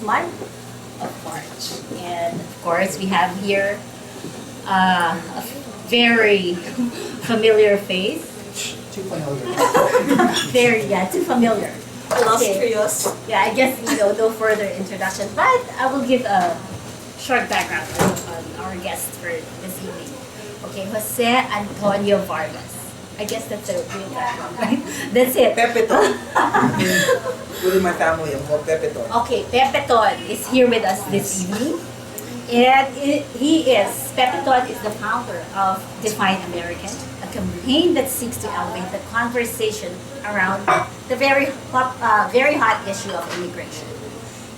month of March. And of course, we have here a very familiar face. Too familiar. Too familiar. Illustrious. Yeah, I guess no further introduction, but I will give a short background on our guest for this evening. Okay, Jose Antonio Vargas. I guess that's a real background, right? That's it. Pepeton. Within my family, I'm called Pepeton. Okay, Pepeton is here with us this evening. And Pepeton is the founder of Define American, a campaign that seeks to elevate the conversation around the very hot issue of immigration.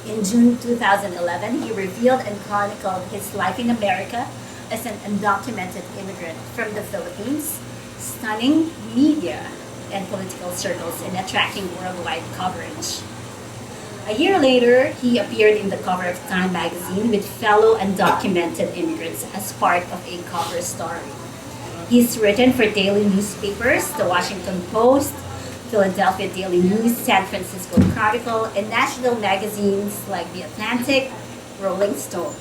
In June 2011, he revealed and chronicled his life in America as an undocumented immigrant from the Philippines, stunning media and political circles and attracting worldwide coverage. A year later, he appeared in the cover of Time magazine with fellow undocumented immigrants as part of a cover story. He's written for daily newspapers, The Washington Post, Philadelphia Daily News, San Francisco Chronicle, and national magazines like The Atlantic, Rolling Stone.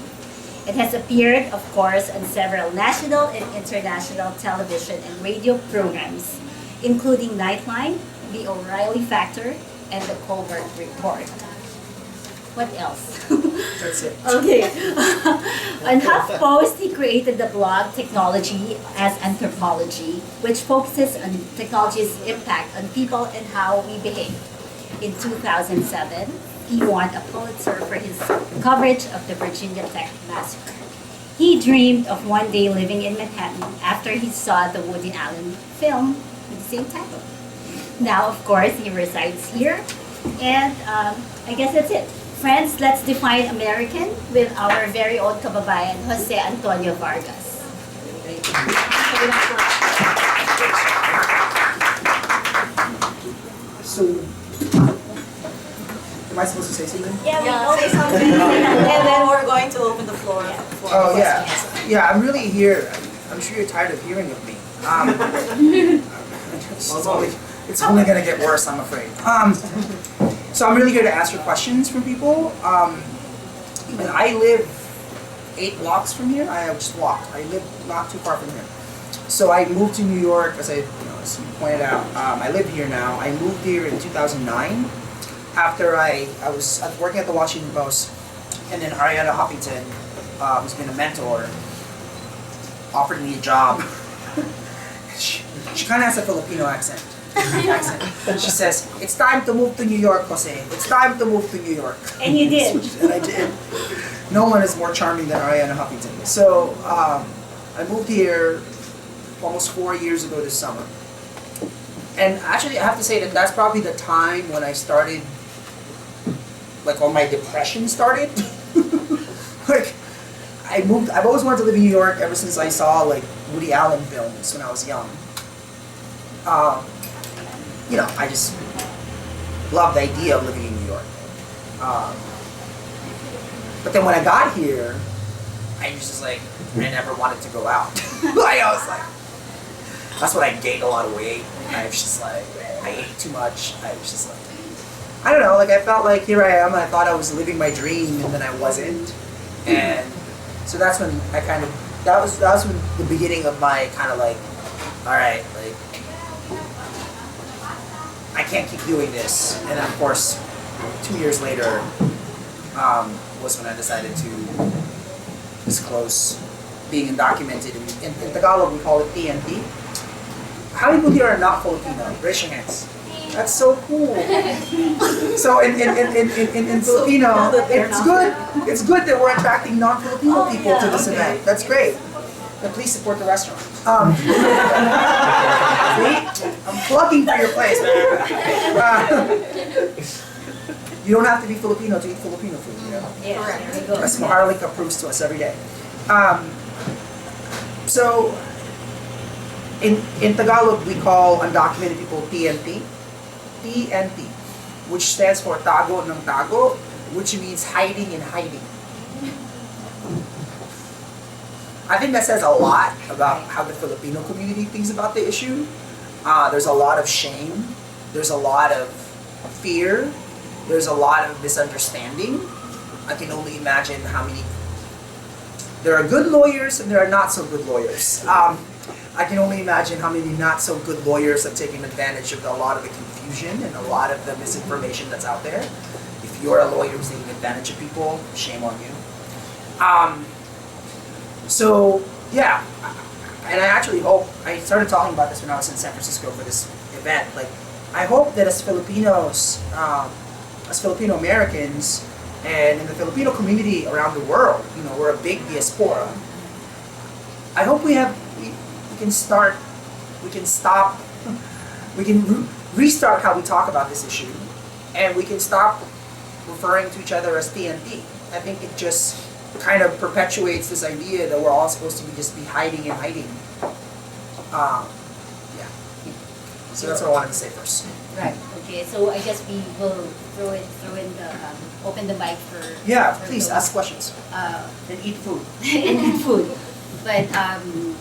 It has appeared, of course, on several national and international television and radio programs, including Nightline, The O'Reilly Factor, and The Colbert Report. What else? That's it. Okay. On HuffPost, he created the blog Technology as Anthropology, which focuses on technology's impact on people and how we behave. In 2007, he won a Pulitzer for his coverage of the Virginia Tech massacre. He dreamed of one day living in Manhattan after he saw the Woody Allen film with the same title. Now, of course, he resides here. And I guess that's it. Friends, let's define American with our very own kababayan, Jose Antonio Vargas. So, am I supposed to say something? Yeah, say something. And then we're going to open the floor for Oh questions. yeah, I'm really here. I'm sure you're tired of hearing of me. It's only gonna get worse, I'm afraid. So I'm really here to answer questions from people. And I live 8 blocks from here. I just walked. I live not too far from here. So I moved to New York, as as you pointed out. I live here now. I moved here in 2009 after I was working at the Washington Post, and then Ariana Huffington, who's been a mentor, offered me a job. She kind of has a Filipino accent. She says, "It's time to move to New York, Jose. It's time to move to New York." And you did. And I did. No one is more charming than Ariana Huffington. So I moved here almost 4 years ago this summer. And actually, I have to say that that's probably the time when I started, like, when my depression started. Like, I've always wanted to live in New York ever since I saw, like, Woody Allen films when I was young. I just love the idea of living in New York. But then when I got here, I was just like, I never wanted to go out. I was like, that's when I gained a lot of weight. I was just like, I ate too much. I was just like, I don't know, like I felt like here I am, I thought I was living my dream, and then I wasn't. And so that's when I kind of, that was when the beginning of my kind of like, all right, like, I can't keep doing this. And then of course, 2 years later, was when I decided to disclose being undocumented. In Tagalog, we call it TNT. How many people here are not Filipino? Raise your hands. That's so cool. So in Filipino, it's good. It's good that we're attracting non-Filipino people to this event. That's great. And please support the restaurant. See? I'm plugging for your place, man. You don't have to be Filipino to eat Filipino food, you know? Yeah, there we go. That's what Harlika proves to us every day. So, in Tagalog, we call undocumented people TNT. TNT, which stands for Tago ng Tago, which means hiding and hiding. I think that says a lot about how the Filipino community thinks about the issue. There's a lot of shame. There's a lot of fear. There's a lot of misunderstanding. I can only imagine how many. There are good lawyers and there are not so good lawyers. I can only imagine how many not so good lawyers have taken advantage of a lot of the confusion and a lot of the misinformation that's out there. If you're a lawyer who's taking advantage of people, shame on you. So yeah, and I actually hope, I started talking about this when I was in San Francisco for this event, like I hope that as Filipinos, as Filipino Americans, and in the Filipino community around the world, you know, we're a big diaspora. I hope we can stop, we can restart how we talk about this issue, and we can stop referring to each other as TNT. I think it just kind of perpetuates this idea that we're all supposed to be hiding and hiding. Yeah. So that's what I wanted to say first. Right. Okay. So I guess we will open the mic for. Yeah. for Please those, ask questions. And eat food. And eat food. But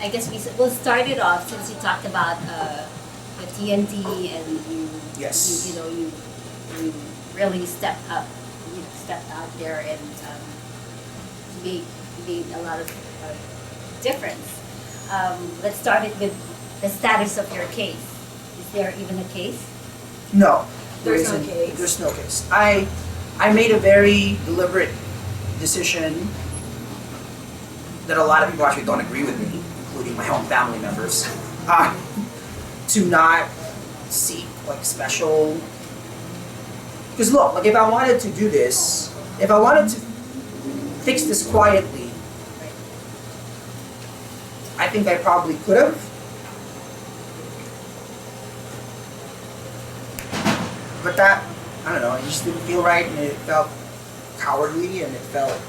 I guess we'll start it off since you talked about the TNT and you. Yes. You really stepped up. You stepped out there and made a lot of difference. Let's start it with the status of your case. Is there even a case? No. There's no isn't. case. There's no case. I made a very deliberate decision that a lot of people actually don't agree with me, including my own family members, to not seek like special. Because look, like if I wanted to do this, if I wanted to fix this quietly, I think I probably could have. But that, I don't know, it just didn't feel right and it felt cowardly and it felt...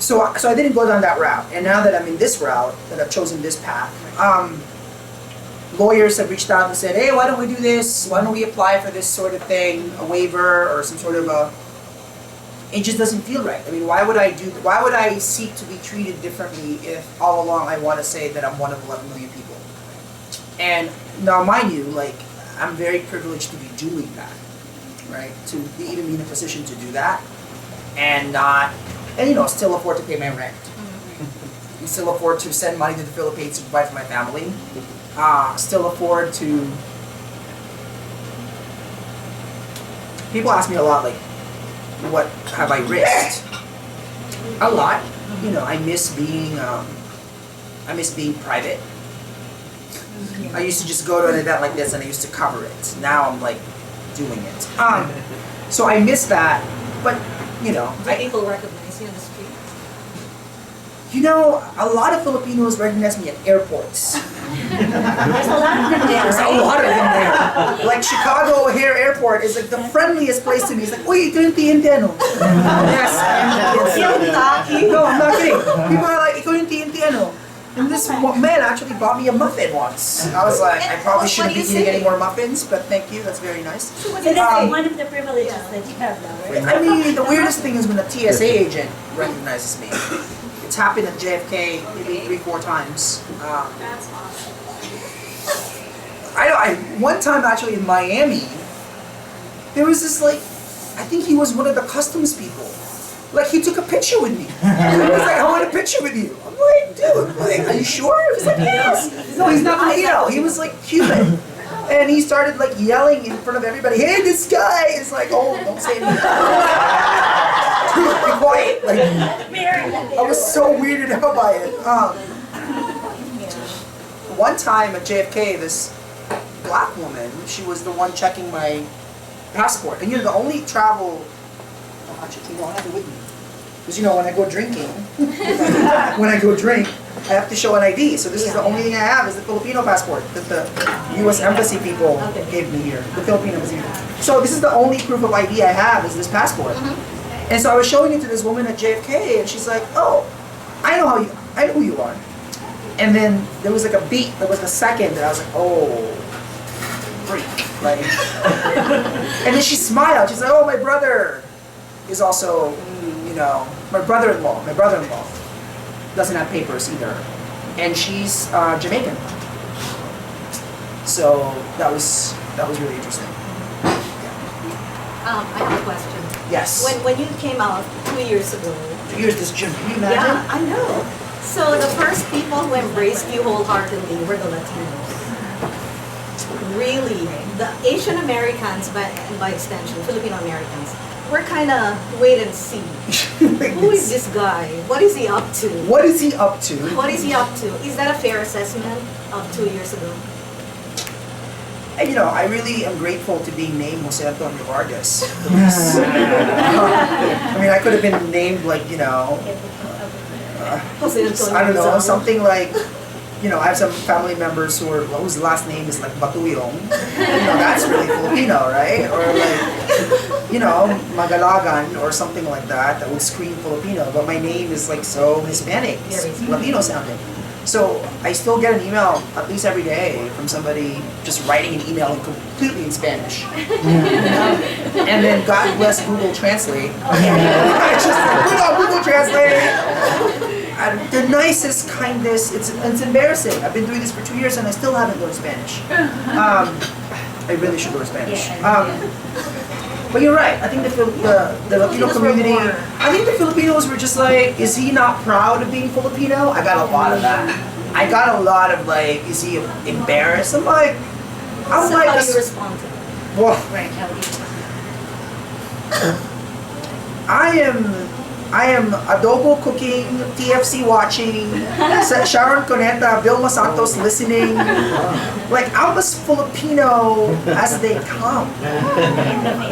So I didn't go down that route. And now that I'm in this route, that I've chosen this path, lawyers have reached out and said, hey, why don't we do this? Why don't we apply for this sort of thing, a waiver or some sort of a... It just doesn't feel right. I mean, why would I seek to be treated differently if all along I want to say that I'm one of 11 million people? And now, mind you, like, I'm very privileged to be doing that, right? To even be in a position to do that and not, and you know, still afford to pay my rent. And still afford to send money to the Philippines to provide for my family. Still afford to... People ask me a lot, like, what have I risked? A lot. You know, I miss being private. I used to just go to an event like this and I used to cover it. Now I'm like doing it. So I miss that, but you know. Do people recognize you on the street? You know, a lot of Filipinos recognize me at airports. There's a lot of them there, There's a right? lot of them there. Like Chicago O'Hare Airport is like the friendliest place to me. It's like, uy, ito yung TNT, ano? Yes. No, I'm not kidding. People are like, ikaw yung TNT, ano? And this man actually bought me a muffin once. I was like, I probably shouldn't be eating any more muffins, but thank you, that's very nice. So that's one of the privileges that you have now, right? I mean, the weirdest thing is when a TSA agent recognizes me. It's happened at JFK maybe 3-4 times. That's awesome. One time actually in Miami, there was this like, I think he was one of the customs people. Like he took a picture with me. He was like, I want a picture with you. I'm like, dude, like, are you sure? He was like, yes. No, he's not Filipino. He was like Cuban. And he started like yelling in front of everybody, hey, this guy is like, oh, don't say anything. Dude, be quiet. Like, I was so weirded out by it. One time at JFK, this black woman, she was the one checking my passport. And you know, the only travel, actually, you know, I have it with me. Because you know, when I go drinking, I have to show an ID. So this is the only thing I have is the Filipino passport that the U.S. Embassy people gave me here. The Philippine Embassy. So this is the only proof of ID I have is this passport. And so I was showing it to this woman at JFK, and she's like, "Oh, I know who you are." And then there was like a beat. There was a second, and I was like, "Oh, freak!" Like, and then she smiled. She's like, "Oh, my brother is also, you know, my brother-in-law. My brother-in-law doesn't have papers either, and she's Jamaican." So that was really interesting. I have a question. Yes. When you came out 2 years ago, Here's this gym. Can you imagine? yeah, I know. So the first people who embraced you wholeheartedly were the Latinos. Really, the Asian Americans, and by extension, Filipino Americans, were kind of wait and see. Who is this guy? What is he up to? What is he up to? What is he up to? Is that a fair assessment of 2 years ago? And you know, I really am grateful to being named Jose Antonio Vargas. Because, I mean, I could have been named like, you know, Jose Antonio I don't know, Rizal. something like, you know, I have some family members whose last name is like Batuyong. You know, that's really Filipino, right? Or like, you know, Magalagan or something like that would scream Filipino. But my name is like so Hispanic, it's Latino sounding. So I still get an email at least every day from somebody just writing an email completely in Spanish. And then God bless Google Translate. I just put on Google Translate. And the nicest, kindest, it's embarrassing. I've been doing this for 2 years and I still haven't learned Spanish. I really should learn Spanish. But you're right. I think the Latino community, I think the Filipinos were just like, is he not proud of being Filipino? I got a lot of that. I got a lot of like, is he embarrassed? I'm like, I'm So like, how do you respond to it? well, Right, how do you- I am adobo cooking, TFC watching, Sharon Coneta, Vilma Santos listening. Like, I'm as Filipino as they come.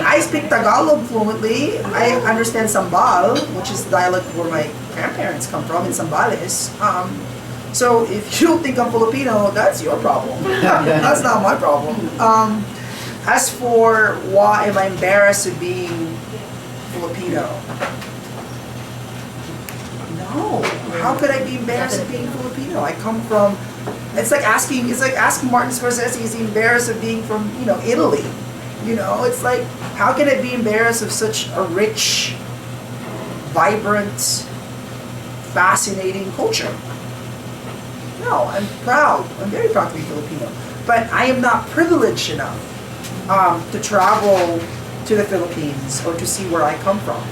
I speak Tagalog fluently. I understand Sambal, which is the dialect where my grandparents come from in Sambales. So if you don't think I'm Filipino, that's your problem. That's not my problem. As for why am I embarrassed of being Filipino? No. How could I be embarrassed of being Filipino? I come from. It's like asking Martin Scorsese, is he embarrassed of being from, you know, Italy? You know, it's like, how can I be embarrassed of such a rich, vibrant, fascinating culture? No, I'm proud. I'm very proud to be Filipino. But I am not privileged enough to travel to the Philippines or to see where I come from.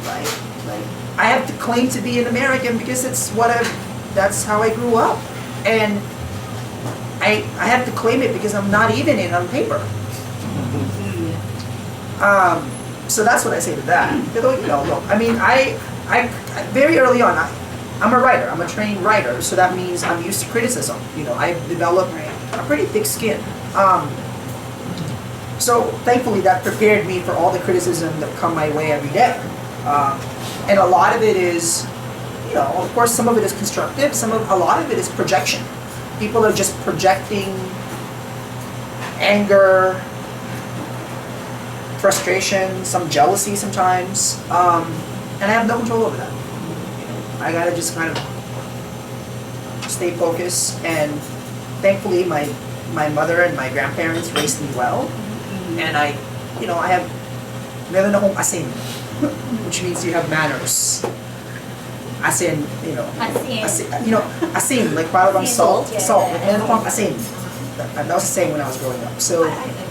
Right? Like, I have to claim to be an American because that's how I grew up. And I have to claim it because I'm not even in on paper. So that's what I say to that. But, you know, look, I mean, I very early on, I'm a writer. I'm a trained writer, so that means I'm used to criticism. You know, I've developed a pretty thick skin. So thankfully, that prepared me for all the criticism that come my way every day. And a lot of it is, you know, of course, some of it is constructive. A lot of it is projection. People are just projecting anger, frustration, some jealousy sometimes, and I have no control over that. I gotta just kind of stay focused, and thankfully my mother and my grandparents raised me well, and I have meron akong asin, which means you have manners. Asin, you know. Asin. Asin, like parang Asin, salt, yeah. salt. Like meron akong asin. That was the saying when I was growing up. So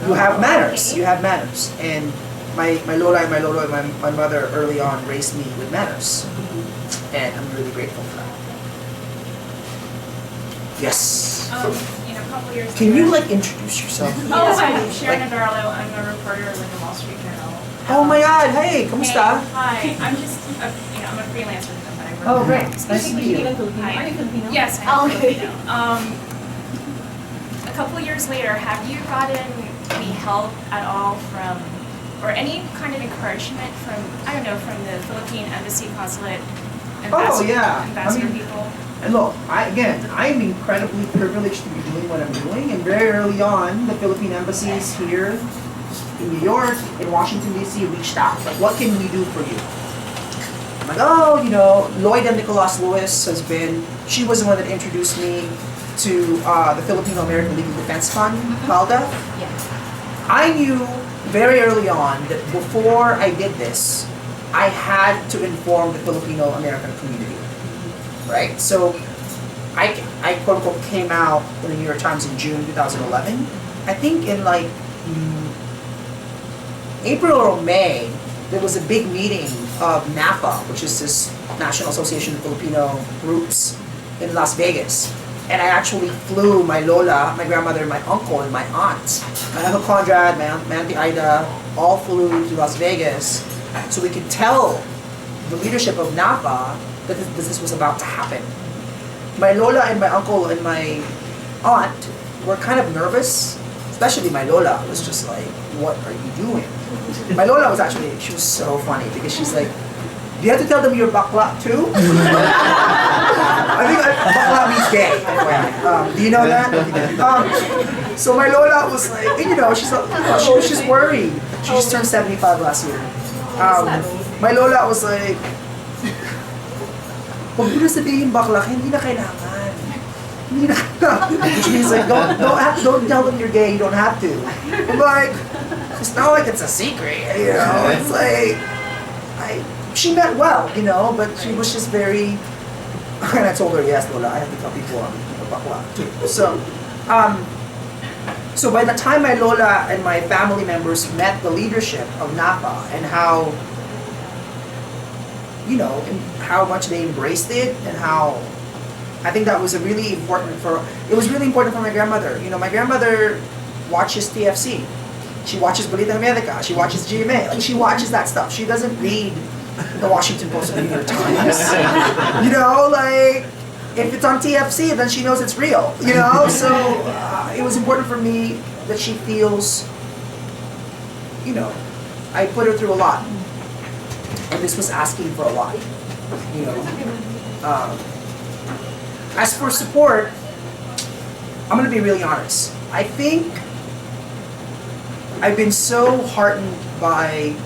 you have manners. You have manners, and my lola and my lolo and my mother early on raised me with manners, and I'm really grateful for that. Yes. A couple years Can you ago- like introduce yourself? Oh, I'm Sharon Navarro. I'm a reporter with the Wall Street Journal. Oh my God! Hey, Hey, kamusta? hi. I'm just, I'm a freelancer with them, but I work. Oh, for great. them. Nice to meet you. Hi. Are you Filipino? Yes, Oh, I'm okay. Filipino. A couple years later, have you gotten any help at all from, or any kind of encouragement from, I don't know, from the Philippine embassy, consulate, ambassador, yeah. ambassador I mean- people? And look, I'm incredibly privileged to be doing what I'm doing. And very early on, the Philippine embassies here in New York, in Washington D.C. reached out. Like, what can we do for you? I'm like, oh, Lloyd and Nicholas Lewis she was the one that introduced me to the Filipino American Legal Defense Fund, FALDA. Yeah. I knew very early on that before I did this, I had to inform the Filipino American community, right? So I quote unquote came out in the New York Times in June 2011. I think in like April or May, there was a big meeting of NAPA, which is this National Association of Filipino Groups in Las Vegas. And I actually flew my lola, my grandmother, my uncle, and my aunt. My uncle Conrad, my auntie Ida, all flew to Las Vegas so we could tell the leadership of NAPA that this was about to happen. My lola and my uncle and my aunt were kind of nervous, especially my lola was just like, what are you doing? My lola was actually, she was so funny because she's like, do you have to tell them you're bakla too? I think bakla means gay. Do you know that? So my lola was like, you know, she was just worried. She just turned 75 last year. My lola was like, huwag mo na sabihin bakla, hindi na kailangan. Hindi na kailangan. She's like, don't tell them you're gay, you don't have to. I'm like, it's not like it's a secret, you know? It's like, she meant well, you know, but she was just very, and I told her, yes, Lola, I have to tell people I'm a bakla too. So by the time my Lola and my family members met the leadership of NAPA and how, you know, and how much they embraced it and how, I think that was really important it was really important for my grandmother. You know, my grandmother watches TFC. She watches Balita America. She watches GMA. Like, she watches that stuff. She doesn't read the Washington Post or the New York Times. You know, like, if it's on TFC, then she knows it's real. You know, so it was important for me that she feels, you know, I put her through a lot. And this was asking for a lot, you know. As for support, I'm gonna be really honest. I think I've been so heartened by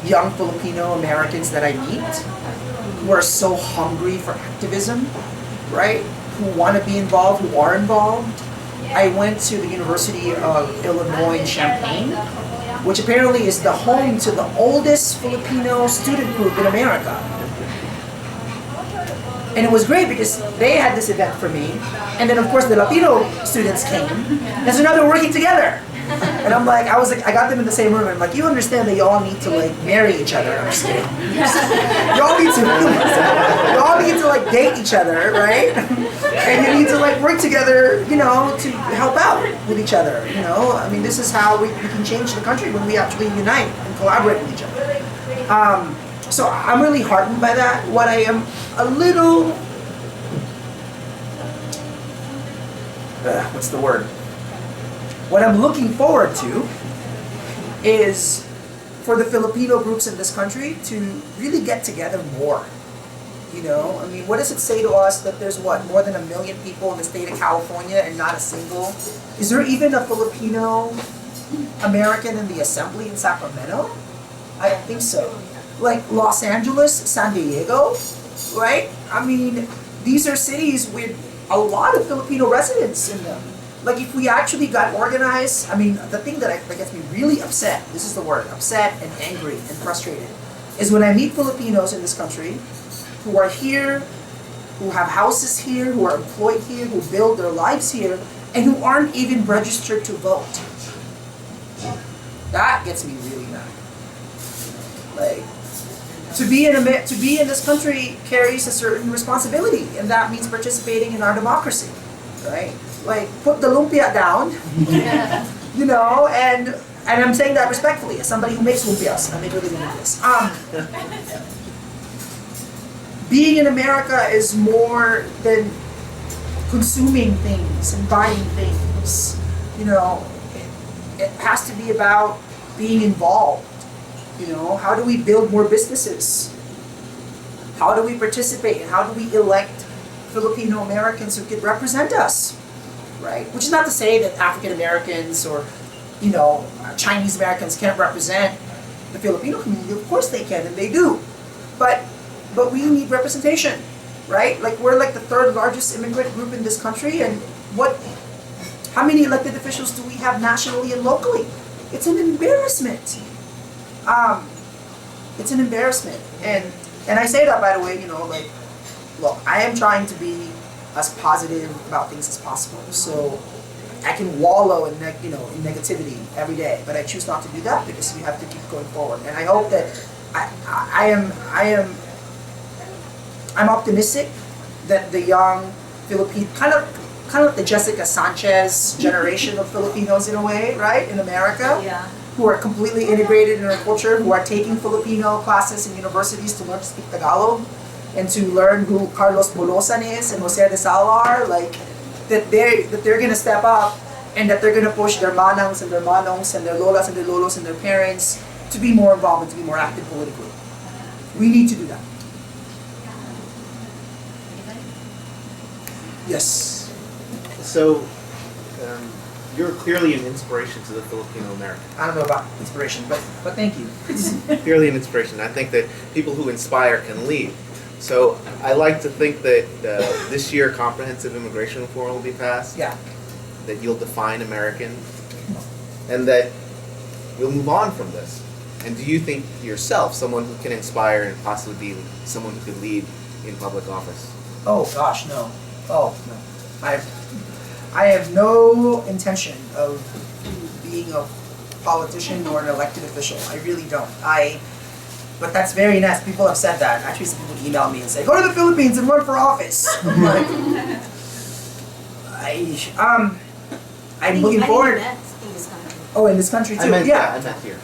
young Filipino Americans that I meet who are so hungry for activism, right? Who want to be involved, who are involved. I went to the University of Illinois in Champaign, which apparently is the home to the oldest Filipino student group in America. And it was great because they had this event for me, and then of course the Latino students came, and so now they're working together. And I'm like, I got them in the same room, and I'm like, you understand that you all need to like marry each other. I'm just kidding. You all need to like date each other, right? And you need to like work together, you know, to help out with each other. You know, I mean, this is how we can change the country, when we actually unite and collaborate with each other. So I'm really heartened by that. What I am a little, what's the word? What I'm looking forward to is for the Filipino groups in this country to really get together more. You know, I mean, what does it say to us that there's more than 1 million people in the state of California and not a single? Is there even a Filipino American in the assembly in Sacramento? I don't think so. Like Los Angeles, San Diego, right? I mean, these are cities with a lot of Filipino residents in them. Like, if we actually got organized, I mean, the thing that gets me really upset, this is the word, upset and angry and frustrated, is when I meet Filipinos in this country who are here, who have houses here, who are employed here, who build their lives here, and who aren't even registered to vote. That gets me really mad. Like, to be in this country carries a certain responsibility, and that means participating in our democracy, right? Like, put the lumpia down, you know, and I'm saying that respectfully as somebody who makes lumpias. I make really good lumpias. Being in America is more than consuming things and buying things. You know, it has to be about being involved. You know, how do we build more businesses? How do we participate? And how do we elect Filipino Americans who could represent us? Right? Which is not to say that African Americans or, you know, Chinese Americans can't represent the Filipino community. Of course they can, and they do. But we need representation, right? Like, we're like the 3rd largest immigrant group in this country, and how many elected officials do we have nationally and locally? It's an embarrassment. It's an embarrassment. And I say that, by the way, you know, like, look, I am trying to be as positive about things as possible. So I can wallow in in negativity every day, but I choose not to do that because we have to keep going forward. And I hope that I'm optimistic that the young Philippine kind of like the Jessica Sanchez generation of Filipinos in a way, right, in America, Yeah. who are completely integrated in our culture, who are taking Filipino classes in universities to learn to speak Tagalog and to learn who Carlos Bolosan is and Jose de Salar, like that they're gonna step up and that they're gonna push their manangs and their manongs and their lolas and their lolos and their parents to be more involved and to be more active politically. We need to do that. Yes. So, you're clearly an inspiration to the Filipino American. I don't know about inspiration, but thank you. Clearly an inspiration. I think that people who inspire can lead. So, I like to think that this year comprehensive immigration reform will be passed. Yeah. That you'll define American, and that we'll move on from this. And do you think yourself someone who can inspire and possibly be someone who could lead in public office? Oh gosh, no. Oh no. I have no intention of being a politician or an elected official. I really don't. But that's very nice. People have said that. Actually, some people email me and say, "Go to the Philippines and run for office." I'm like, I'm looking forward. In this country. Oh, in this country too. I meant here.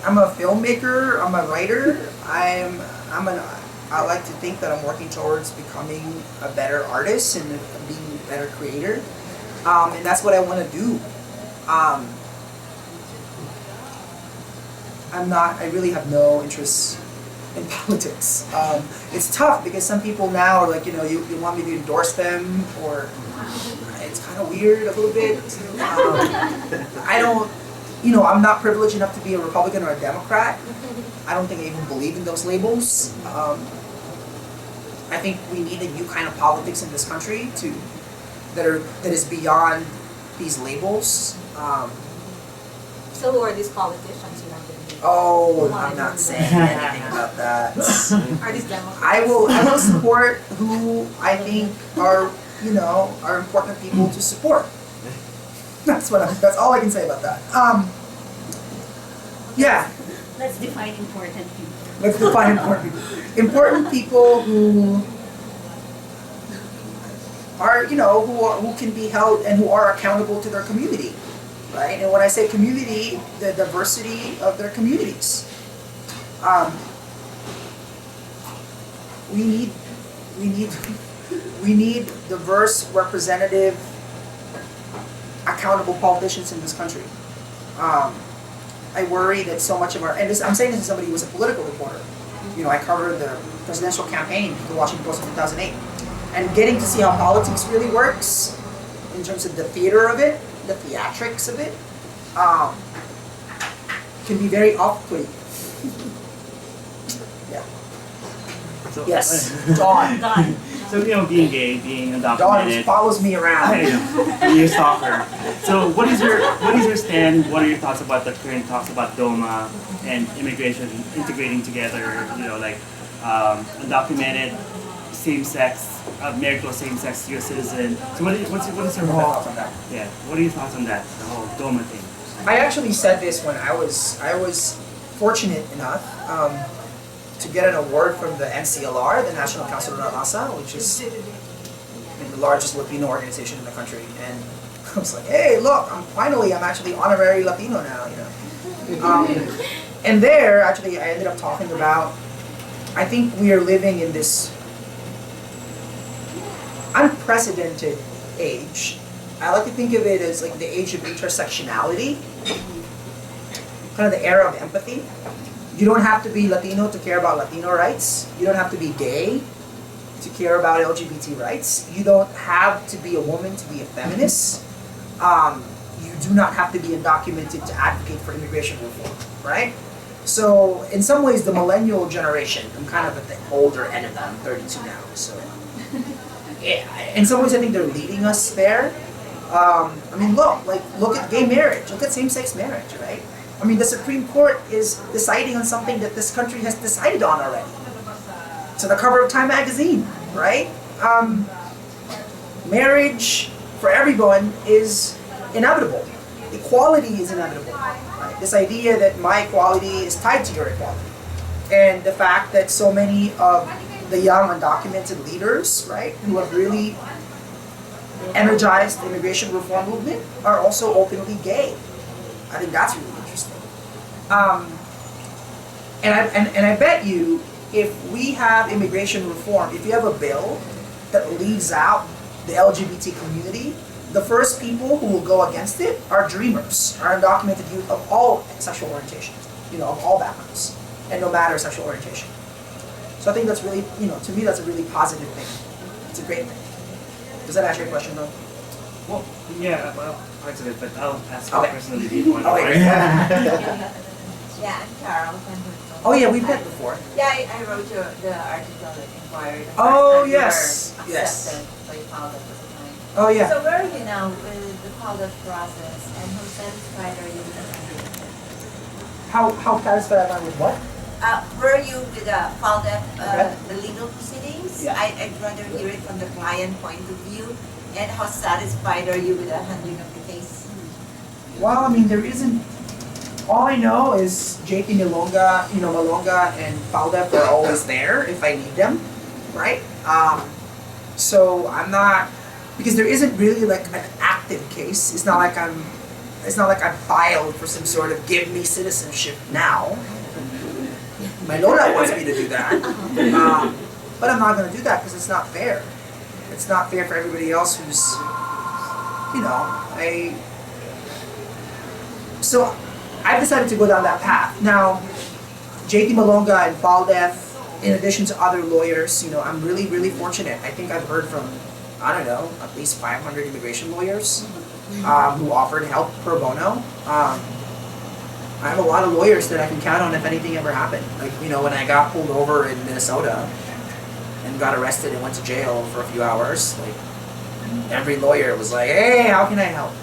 I'm a filmmaker. I'm a writer. I like to think that I'm working towards becoming a better artist and being a better creator, and that's what I want to do. I really have no interest in politics. It's tough because some people now are like, you want me to endorse them, or it's kind of weird a little bit. I don't, I'm not privileged enough to be a Republican or a Democrat. I don't think I even believe in those labels. I think we need a new kind of politics in this country that is beyond these labels. So who are these politicians you want to be? Oh, I'm not saying anything about that. Are these Democrats? I will support who I think are important people to support. That's all I can say about that. Yeah. Let's define important people. Let's define important people. Important people who are, who can be held and who are accountable to their community, right? And when I say community, the diversity of their communities. We need diverse, representative, accountable politicians in this country. I worry that so much of I'm saying this as somebody who was a political reporter. I covered the presidential campaign for the Washington Post in 2008. And getting to see how politics really works, in terms of the theater of it, the theatrics of it, can be very off-putting. Yeah. So, Yes, Dawn. Done. So, being gay, being Dawn undocumented, follows me I around. know, you're a stalker. So, what is your stand? What are your thoughts about the current talks about DOMA and immigration integrating together? Undocumented, same-sex, married to a same-sex U.S. citizen. So, what is your Thoughts on that? Yeah. What are your thoughts on that? The whole DOMA thing. I actually said this when I was fortunate enough to get an award from the NCLR, the National Council of La Raza, which is the largest Latino organization in the country. And I was like, hey, look, I'm actually honorary Latino now, And there, actually, I ended up talking about, I think we are living in this unprecedented age. I like to think of it as like the age of intersectionality, kind of the era of empathy. You don't have to be Latino to care about Latino rights. You don't have to be gay to care about LGBT rights. You don't have to be a woman to be a feminist. You do not have to be undocumented to advocate for immigration reform, right? So in some ways, the millennial generation, I'm kind of at the older end of that, I'm 32 now, so in some ways I think they're leading us there. Look at gay marriage, look at same-sex marriage, right? The Supreme Court is deciding on something that this country has decided on already. So the cover of Time magazine, right? marriage for everyone is inevitable. Equality is inevitable. Right? This idea that my equality is tied to your equality. And the fact that so many of the young undocumented leaders, right, who have really energized the immigration reform movement are also openly gay. I think that's really interesting. And I bet you, if we have immigration reform, if you have a bill that leaves out the LGBT community, the first people who will go against it are dreamers, are undocumented youth of all sexual orientations, of all backgrounds, and no matter sexual orientation. So I think that's really, to me, that's a really positive thing. It's a great thing. Does that answer your question, though? Well, yeah, well, parts of it, but I'll ask Okay. you personally if you want to. Okay. Yeah, I'm Carol. Oh yeah, we've met before. Yeah, I wrote the article that inquired. The Oh, first time yes, you were yes. accepted by Paulo at the time. Oh yeah. So where are you now with the Paulo process, and how satisfied are you with the How satisfied am I with what? Were you with the FALDEF, Okay. the legal proceedings? Yeah. I'd rather hear it from the client point of view. And how satisfied are you with the handling of the case? Well, I mean, there isn't. All I know is JP Malonga and FALDEF are always there if I need them, right? So I'm not, because there isn't really like an active case. It's not like I filed for some sort of give me citizenship now. My Lola wants me to do that, but I'm not going to do that because it's not fair. It's not fair for everybody else who's, So I've decided to go down that path. Now, JP Malonga and FALDEF, in addition to other lawyers, I'm really, really fortunate. I think I've heard from, I don't know, at least 500 immigration lawyers who offered help pro bono. I have a lot of lawyers that I can count on if anything ever happened. Like, when I got pulled over in Minnesota and got arrested and went to jail for a few hours, like, every lawyer was like, hey, how can I help?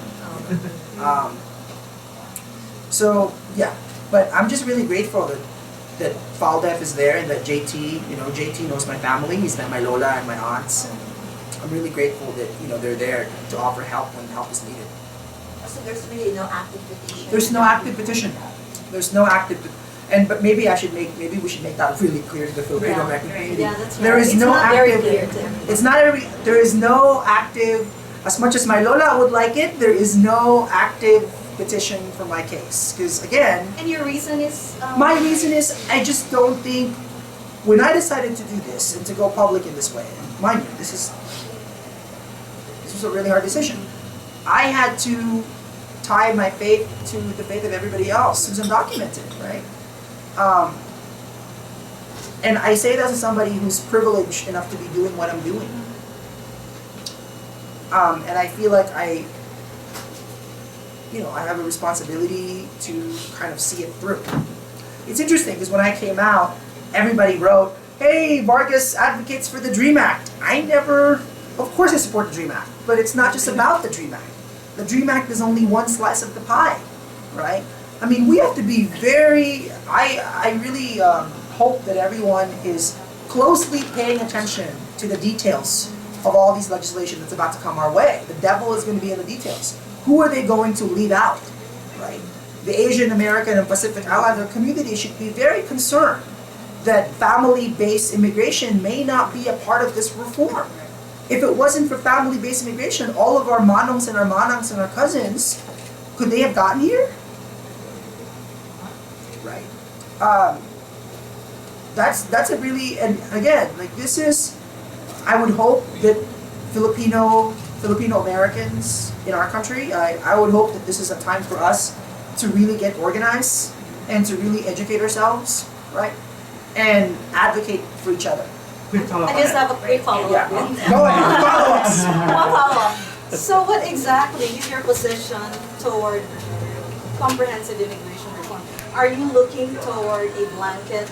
So, yeah. But I'm just really grateful that FALDEF is there and that JT, JT knows my family. He's met my Lola and my aunts. And I'm really grateful that, they're there to offer help when help is needed. So there's really no active petition? There's no active petition. There's no active, but maybe we should make that really clear to the Filipino American community. Yeah, that's right. There is It's no not very active. clear to everyone. It's not there is no active. As much as my Lola would like it, there is no active petition for my case. Because again, And your reason is? my reason is I just don't think when I decided to do this and to go public in this way. And mind you, this was a really hard decision. I had to tie my faith to the faith of everybody else who's undocumented, right? And I say that as somebody who's privileged enough to be doing what I'm doing. And I feel like I have a responsibility to kind of see it through. It's interesting because when I came out, everybody wrote, hey, Vargas advocates for the DREAM Act. Of course I support the DREAM Act, but it's not just about the DREAM Act. The DREAM Act is only one slice of the pie, right? I mean, we have to be I really hope that everyone is closely paying attention to the details of all these legislation that's about to come our way. The devil is going to be in the details. Who are they going to leave out, right? The Asian American and Pacific Islander community should be very concerned that family-based immigration may not be a part of this reform. If it wasn't for family-based immigration, all of our manongs and our manangs and our cousins, could they have gotten here? Right. That's a really, and again, like this is, I would hope that Filipino Americans in our country, I would hope that this is a time for us to really get organized and to really educate ourselves, right? And advocate for each other. Quick follow-up I on just that. have a quick follow-up. Yeah. Go ahead, follow us. One follow-up. So what exactly is your position toward comprehensive immigration reform? Are you looking toward a blanket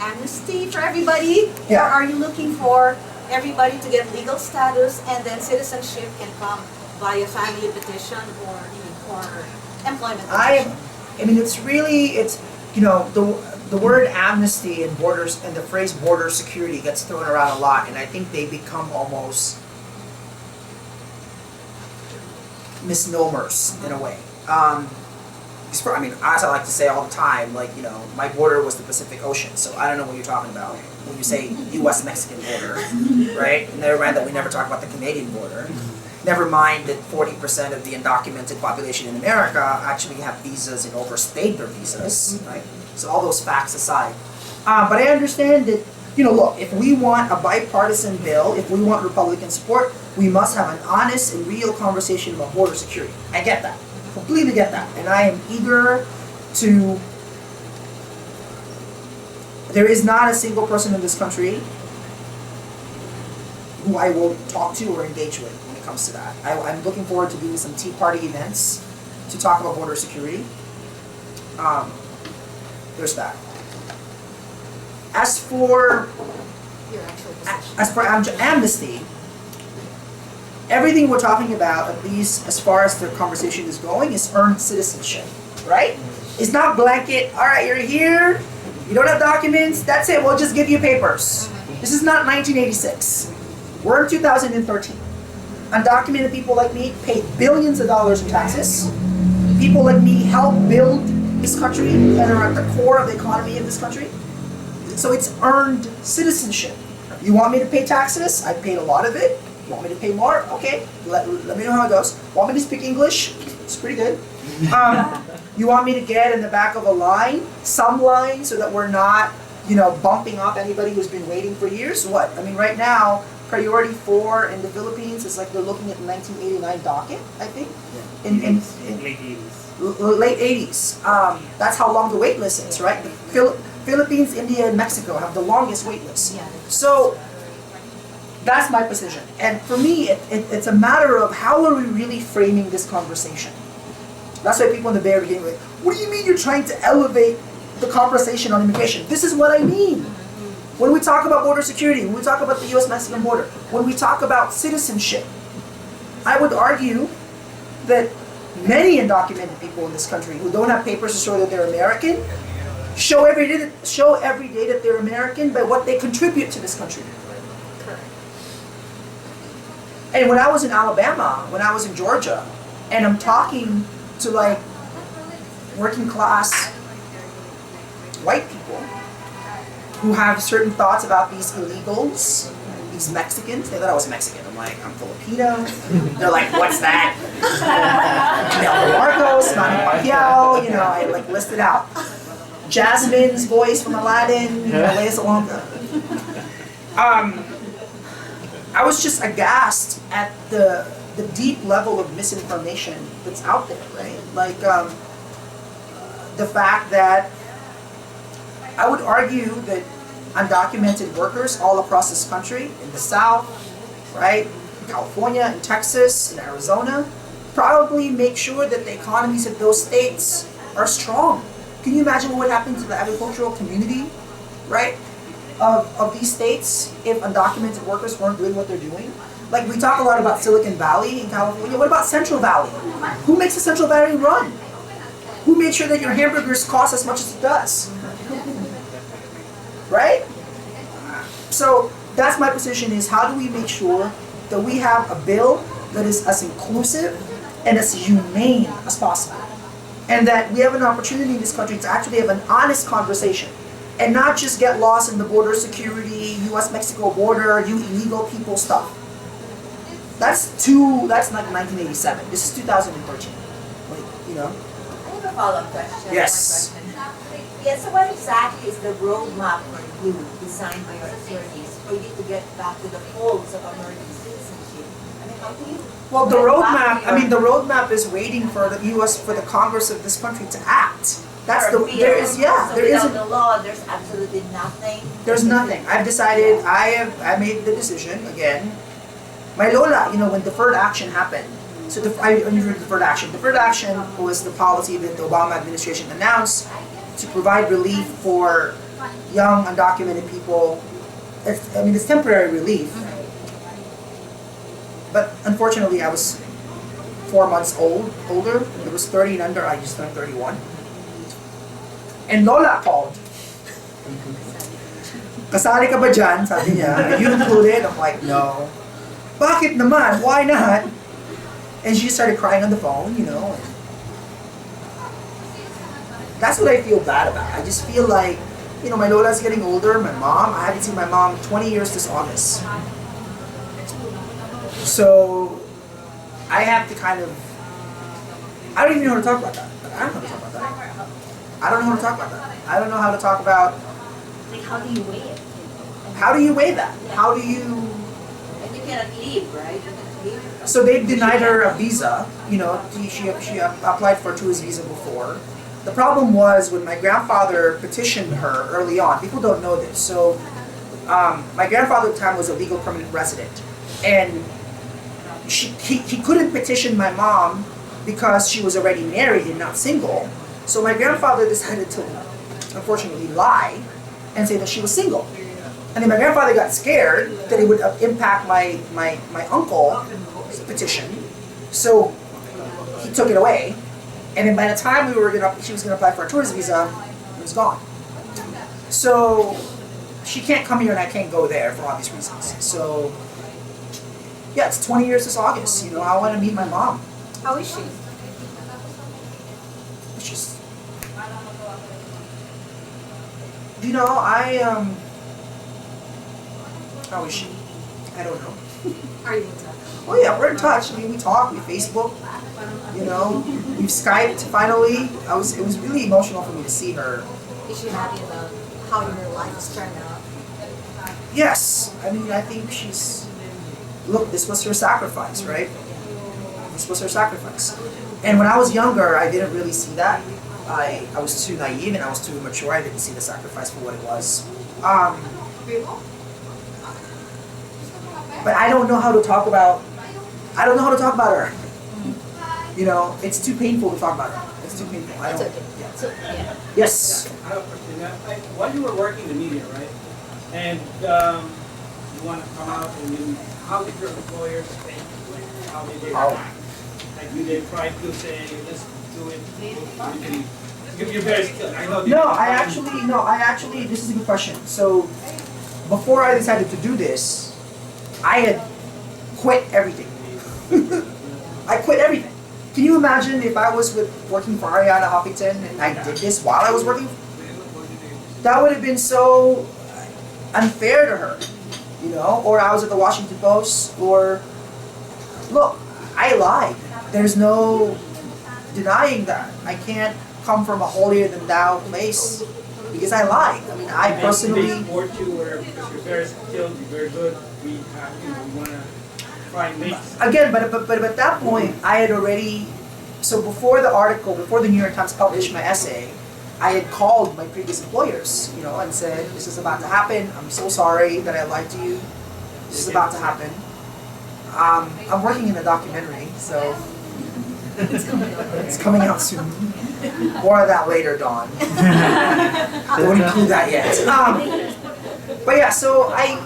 amnesty for everybody? Yeah. Or are you looking for everybody to get legal status and then citizenship can come via family petition or employment petition? I mean, it's the word amnesty and borders and the phrase border security gets thrown around a lot, and I think they become almost misnomers in a way. I mean, as I like to say all the time, like, you know, my border was the Pacific Ocean, so I don't know what you're talking about when you say U.S.-Mexican border, right? And never mind that we never talk about the Canadian border. Never mind that 40% of the undocumented population in America actually have visas and overstayed their visas, right? So all those facts aside. But I understand that, you know, look, if we want a bipartisan bill, if we want Republican support, we must have an honest and real conversation about border security. I get that. Completely get that. And I am eager to... There is not a single person in this country who I will talk to or engage with when it comes to that. I'm looking forward to doing some Tea Party events to talk about border security. There's that. As for amnesty, everything we're talking about, at least as far as the conversation is going, is earned citizenship, right? It's not blanket, all right, you're here, you don't have documents, that's it, we'll just give you papers. This is not 1986. We're in 2013. Undocumented people like me pay billions of dollars in taxes. People like me help build this country and are at the core of the economy of this country. So it's earned citizenship. You want me to pay taxes? I paid a lot of it. You want me to pay more? Okay, let me know how it goes. Want me to speak English? It's pretty good. You want me to get in the back of a line, some line, so that we're not, you know, bumping up anybody who's been waiting for years? What? I mean, right now, priority 4 in the Philippines is like they're looking at the 1989 docket, I think. In late 80s. Late 80s. That's how long the wait list is, right? The Philippines, India, and Mexico have the longest wait list. So that's my position. And for me, it's a matter of how are we really framing this conversation? That's why people in the Bay are beginning with, what do you mean you're trying to elevate the conversation on immigration? This is what I mean. When we talk about border security, when we talk about the U.S.-Mexican border, when we talk about citizenship, I would argue that many undocumented people in this country who don't have papers to show that they're American show every day that they're American by what they contribute to this country. And when I was in Alabama, when I was in Georgia, and I'm talking to like working class white people who have certain thoughts about these illegals, these Mexicans. They thought I was Mexican. I'm like, I'm Filipino. They're like, what's that? Mel Marcos, Manny Pacquiao, you know, I like listed out. Jasmine's voice from Aladdin, you know, Lea Salonga. I was just aghast at the deep level of misinformation that's out there, right? Like the fact that I would argue that undocumented workers all across this country, in the South, right, in California, in Texas, in Arizona, probably make sure that the economies of those states are strong. Can you imagine what would happen to the agricultural community, right, of these states if undocumented workers weren't doing what they're doing? Like, we talk a lot about Silicon Valley in California. What about Central Valley? Who makes the Central Valley run? Who made sure that your hamburgers cost as much as it does? Right? So that's my position, is how do we make sure that we have a bill that is as inclusive and as humane as possible? And that we have an opportunity in this country to actually have an honest conversation and not just get lost in the border security, US-Mexico border, you illegal people stuff. That's like 1987. This is 2013. Like, you know? I have a follow-up question. Yes. Yes, so what exactly is the roadmap for you, designed by your attorneys, for you to get back to the folds of American citizenship? I mean, how do you... Well, the get back roadmap, to I mean, your- the roadmap is waiting for the U.S., for the Congress of this country to act. That's for the, a bill. there is, yeah, So there without isn't, the law, there's absolutely nothing. there's nothing. I've decided, I made the decision, again. My Lola, you know, when deferred action happened, so I referred to deferred action. Deferred action was the policy that the Obama administration announced to provide relief for young undocumented people. It's temporary relief. But unfortunately, I was 4 months older. It was 30 and under. I just turned 31. And Lola called Kasali ka ba dyan? Sabi niya, are you included? I'm like, no. Bakit naman? Why not? And she started crying on the phone, you know. And that's what I feel bad about. I just feel like, you know, my Lola's getting older. My mom, I haven't seen my mom 20 years this August. So I have to kind of, I don't even know how to talk about that. I don't know how to talk about that. I don't know how to talk about that. I don't know how to talk about, Like, how do you weigh it? how do you weigh that? How do you, And you cannot leave, right? You cannot leave. so they denied her a visa. You know, she applied for a tourist visa before. The problem was when my grandfather petitioned her early on. People don't know this. So my grandfather at the time was a legal permanent resident, and he couldn't petition my mom because she was already married and not single. So my grandfather decided to, unfortunately, lie and say that she was single. And then my grandfather got scared that it would impact my uncle's petition. So he took it away. And then by the time she was gonna apply for a tourist visa, it was gone. So she can't come here and I can't go there for obvious reasons. So yeah, it's 20 years this August. You know, I want to meet my mom. How is she? It's just, you know, how is she? I don't know. Are you in touch? Oh yeah, we're in touch. I mean, we talk, we Facebook, you know, we've Skyped finally. It was really emotional for me to see her. Is she happy about how your life has turned out? Yes, I mean, I think look, this was her sacrifice, right? This was her sacrifice. And when I was younger, I didn't really see that. I was too naive and I was too immature. I didn't see the sacrifice for what it was. But I don't know how to talk about her. You know, it's too painful to talk about her. It's too painful. I It's don't. okay. Yeah. So, yeah. Yes. I have a question. While you were working in the media, right? And you want to come out and you, how did your employers think? How did they react? Like, did they try to say, let's do it? You're very skilled. I know. No, I actually, this is a good question. So, before I decided to do this, I had quit everything. I quit everything. Can you imagine if I was working for Ariana Huffington and I did this while I was working? That would have been so unfair to her, you know? Or I was at the Washington Post, or, look, I lied. There's no denying that. I can't come from a holier-than-thou place because I lied. I mean, I personally... They support you because you're very skilled, you're very good. We want to try and make... Again, but at that point, I had already... So before the New York Times published my essay, I had called my previous employers, you know, and said, this is about to happen. I'm so sorry that I lied to you. This is about to happen. I'm working in a documentary, so it's coming out soon. More of that later, Dawn. I won't include that yet. But yeah, so I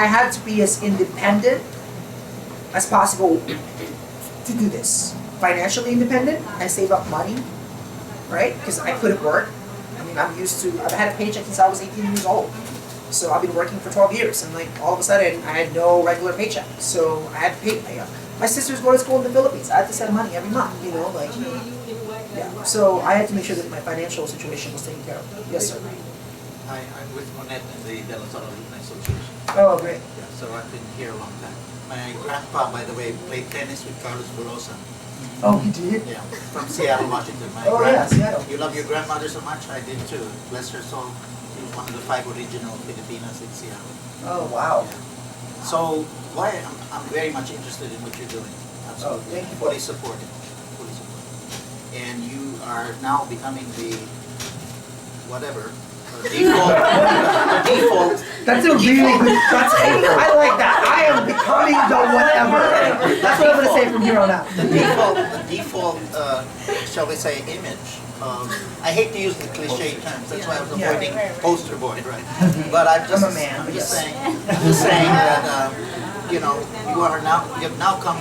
had to be as independent as possible to do this. Financially independent, I save up money, right? Because I couldn't work. I mean, I've had a paycheck since I was 18 years old. So I've been working for 12 years, and like all of a sudden, I had no regular paycheck. So I had to pay. My sister's going to school in the Philippines. I had to send money every month, you know, like. Yeah. So I had to make sure that my financial situation was taken care of. Yes, sir. I'm with Monet in the De La Salle Alumni Association. Oh, great. Yeah, so I've been here a long time. My grandpa, by the way, played tennis with Carlos Bulosa. Oh, he did? Yeah, from Seattle, Washington. Oh, yeah, Seattle. You love your grandmother so much? I did too. Bless her soul. She was one of the 5 original Filipinas in Seattle. Oh, wow. Yeah. So, why I'm very much interested in what you're doing. Absolutely. Oh, thank you. Fully supported. Fully supported. And you are now becoming the whatever. Default. That's a really good. I like that. I am becoming the whatever. That's what I'm gonna say from here on out. The default, shall we say, image. I hate to use the cliche terms. That's why I was avoiding poster boy, right? But I'm just saying that you know, you have now come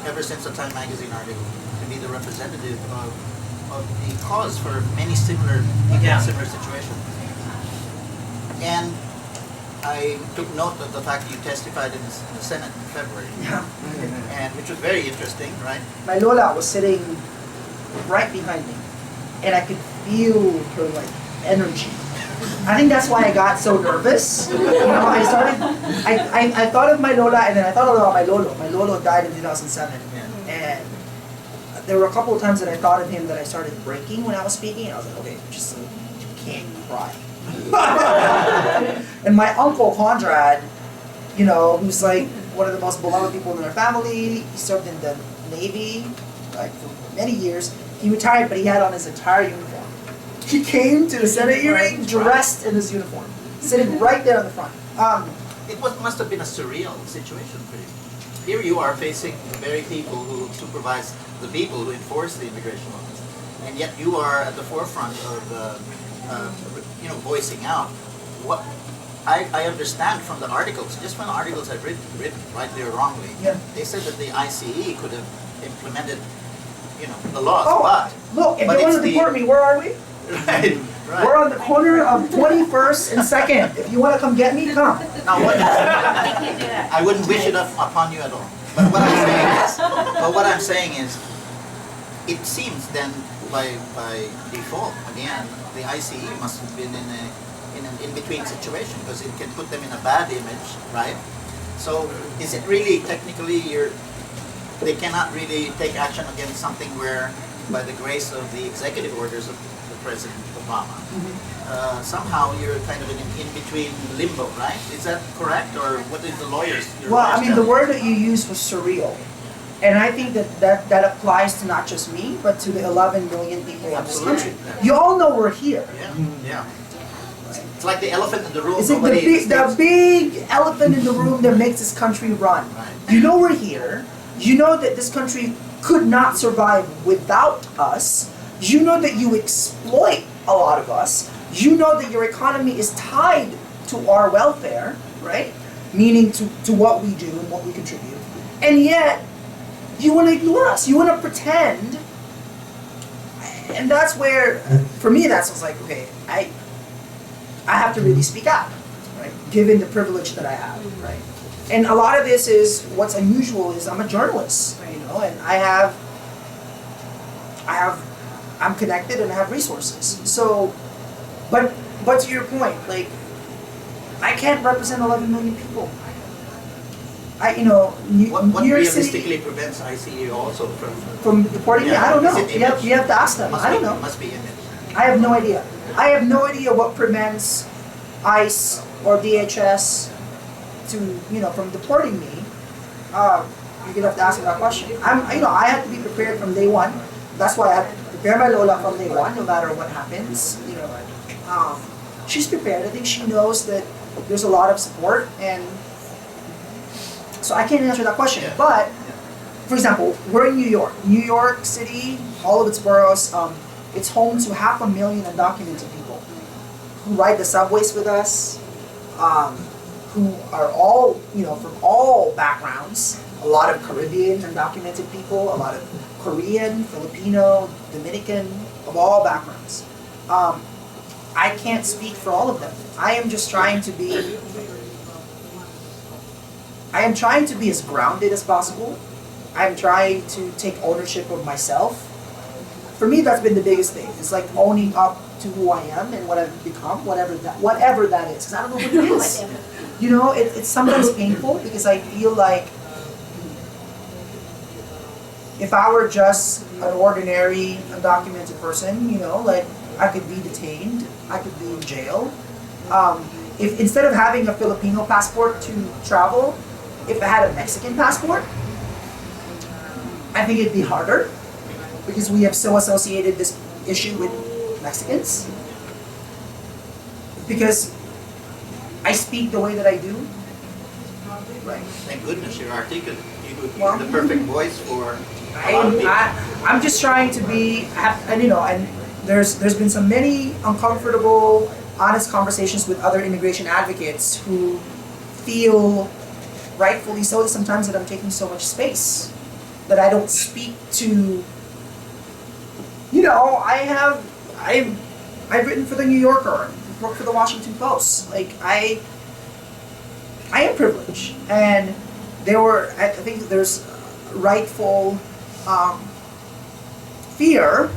ever since the Time magazine article to be the representative of of the cause for many similar people in similar situations. And I took note of the fact that you testified in the Senate in February, Yeah. and which was very interesting, right? My Lola was sitting right behind me, and I could feel her like energy. I think that's why I got so nervous. You know, I thought of my Lola, and then I thought about my Lolo. My Lolo died in 2007, and there were a couple of times that I thought of him that I started breaking when I was speaking, and I was like, okay, just you can't cry. And my uncle Conrad, you know, who's like one of the most beloved people in our family, he served in the Navy like for many years. He retired, but he had on his entire uniform. He came to the Senate hearing dressed in his uniform, sitting right there on the front. Must have been a surreal situation for you. Here you are facing the very people who supervise the people who enforce the immigration laws, and yet you are at the forefront of voicing out. What I understand from the articles, just from the articles I've written, rightly or wrongly, they said that the ICE could have implemented, the laws. But look, if you want to deport me, where are we? Right. We're on the corner of 21st and 2nd. If you want to come get me, come. Now, I wouldn't wish it upon you at all. But what I'm saying is, it seems then by default again, the ICE must have been in an in-between situation because it can put them in a bad image, right? So is it really technically they cannot really take action against something where, by the grace of the executive orders of President Obama, somehow you're kind of in between limbo, right? Is that correct, or what is the lawyers? Well, I mean, the word that you used was surreal, and I think that applies to not just me, but to the 11 million people of this country. You all know we're here. Yeah. It's like the elephant in the room. It's like the big elephant in the room that makes this country run. Right. You know we're here. You know that this country could not survive without us. You know that you exploit a lot of us. You know that your economy is tied to our welfare, right? Meaning to what we do and what we contribute. And yet, you want to ignore us. You want to pretend. And that's where, for me, that's what's like, okay, I have to really speak out, right? Given the privilege that I have, right? And a lot of this is, what's unusual is I'm a journalist, you know, and I'm connected and I have resources. So, but to your point, like, I can't represent 11 million people. What New York realistically City prevents ICE also from deporting me? I don't know. Is it You have to ask them. I don't know. Must be image. I have no idea. I have no idea what prevents ICE or DHS from deporting me. You're gonna have to ask me that question. I had to be prepared from day one. That's why I had to prepare my Lola from day one, no matter what happens. She's prepared. I think she knows that there's a lot of support, and so I can't answer that question. Yeah. But, for example, we're in New York. New York City, all of its boroughs, it's home to 500,000 undocumented people who ride the subways with us, who are all, from all backgrounds. A lot of Caribbean undocumented people, a lot of Korean, Filipino, Dominican, of all backgrounds. I can't speak for all of them. I am trying to be as grounded as possible. I'm trying to take ownership of myself. For me, that's been the biggest thing. It's like owning up to who I am and what I've become, whatever that is. Because I don't know what it is. It's sometimes painful because I feel like if I were just an ordinary undocumented person, like I could be detained, I could be in jail. If instead of having a Filipino passport to travel, if I had a Mexican passport, I think it'd be harder because we have so associated this issue with Mexicans. Because I speak the way that I do. Right. Thank goodness you're articulate. You're the perfect voice for a lot of people. I'm just trying to be, and there's been so many uncomfortable, honest conversations with other immigration advocates who feel, rightfully so, sometimes that I'm taking so much space, that I don't speak to you know, I've written for the New Yorker, worked for the Washington Post. Like I am privileged, and I think there's rightful fear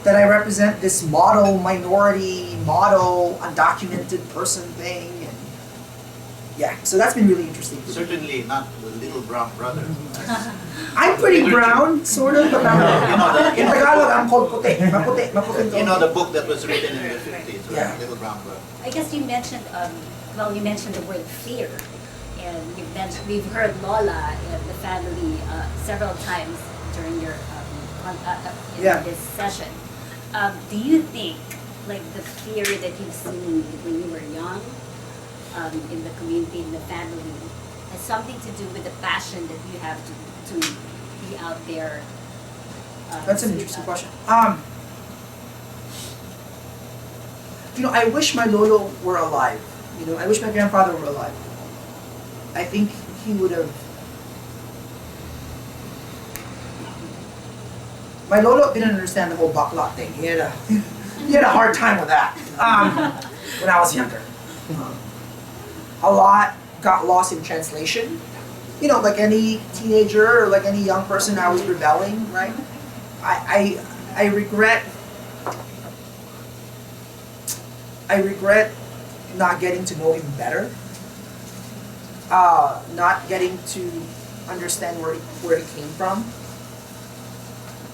that I represent this model minority, model undocumented person thing, and yeah, so that's been really interesting. Certainly not the little brown brother. I'm pretty brown, sort of, but You in know Tagalog, I'm called puti. Maputi. You know the book that was written in the 50s, right? Yeah. Little Brown Brother. I guess you mentioned, you mentioned the word fear, and we've heard Lola and the family several times during your in this session. Do you think, like, the fear that you've seen when you were young, in the community, in the family, has something to do with the passion that you have to be out there? That's an interesting question. You know, I wish my lolo were alive. You know, I wish my grandfather were alive. I think he would have. My lolo didn't understand the whole backlot thing. He had a hard time with that when I was younger. A lot got lost in translation. You know, like any teenager or like any young person, I was rebelling, right? I regret not getting to know him better, not getting to understand where he came from.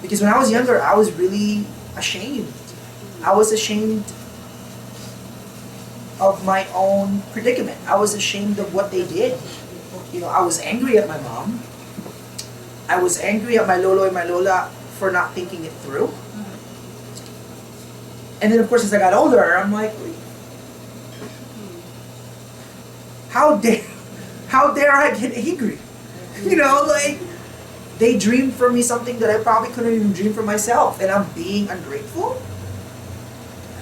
Because when I was younger, I was really ashamed. I was ashamed of my own predicament. I was ashamed of what they did. You know, I was angry at my mom. I was angry at my lolo and my lola for not thinking it through. And then, of course, as I got older, I'm like, how dare I get angry? You know, like, they dreamed for me something that I probably couldn't even dream for myself, and I'm being ungrateful.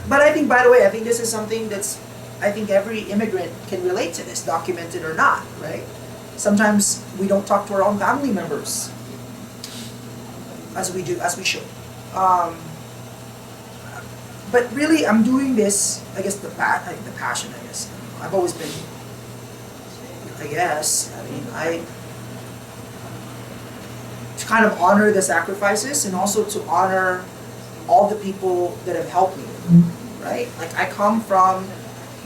But I think, by the way, I think this is something I think every immigrant can relate to this, documented or not, right? Sometimes we don't talk to our own family members as we should. But really, I'm doing this, I guess, the passion, I guess. I've always been, I guess, to kind of honor the sacrifices and also to honor all the people that have helped me, right? Like, I come from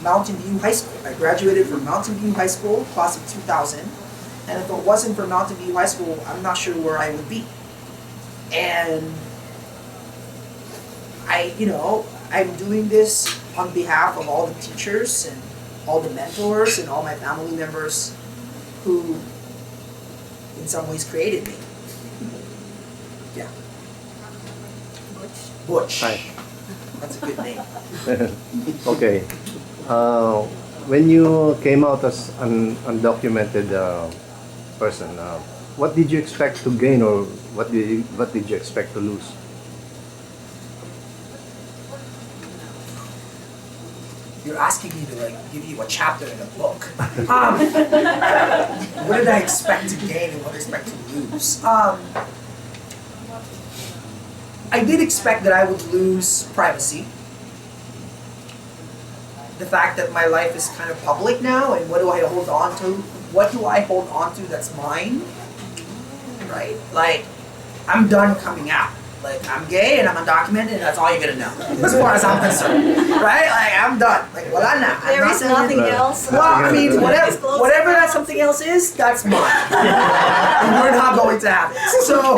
Mountain View High School. I graduated from Mountain View High School, class of 2000, and if it wasn't for Mountain View High School, I'm not sure where I would be. And I'm doing this on behalf of all the teachers and all the mentors and all my family members who, in some ways, created me. Yeah. Butch. Hi. That's a good name. Okay. When you came out as an undocumented person, what did you expect to gain, or what did you expect to lose? You're asking me to give you a chapter in a book. What did I expect to gain and what did I expect to lose? I did expect that I would lose privacy. The fact that my life is kind of public now, and what do I hold on to? What do I hold on to that's mine? Right? Like, I'm done coming out. Like, I'm gay and I'm undocumented, and that's all you're gonna know, as far as I'm concerned. Right? Like, I'm done. Like, wala na. There is nothing else. Well, I mean, whatever that something else is, that's mine. And we're not going to have it. So,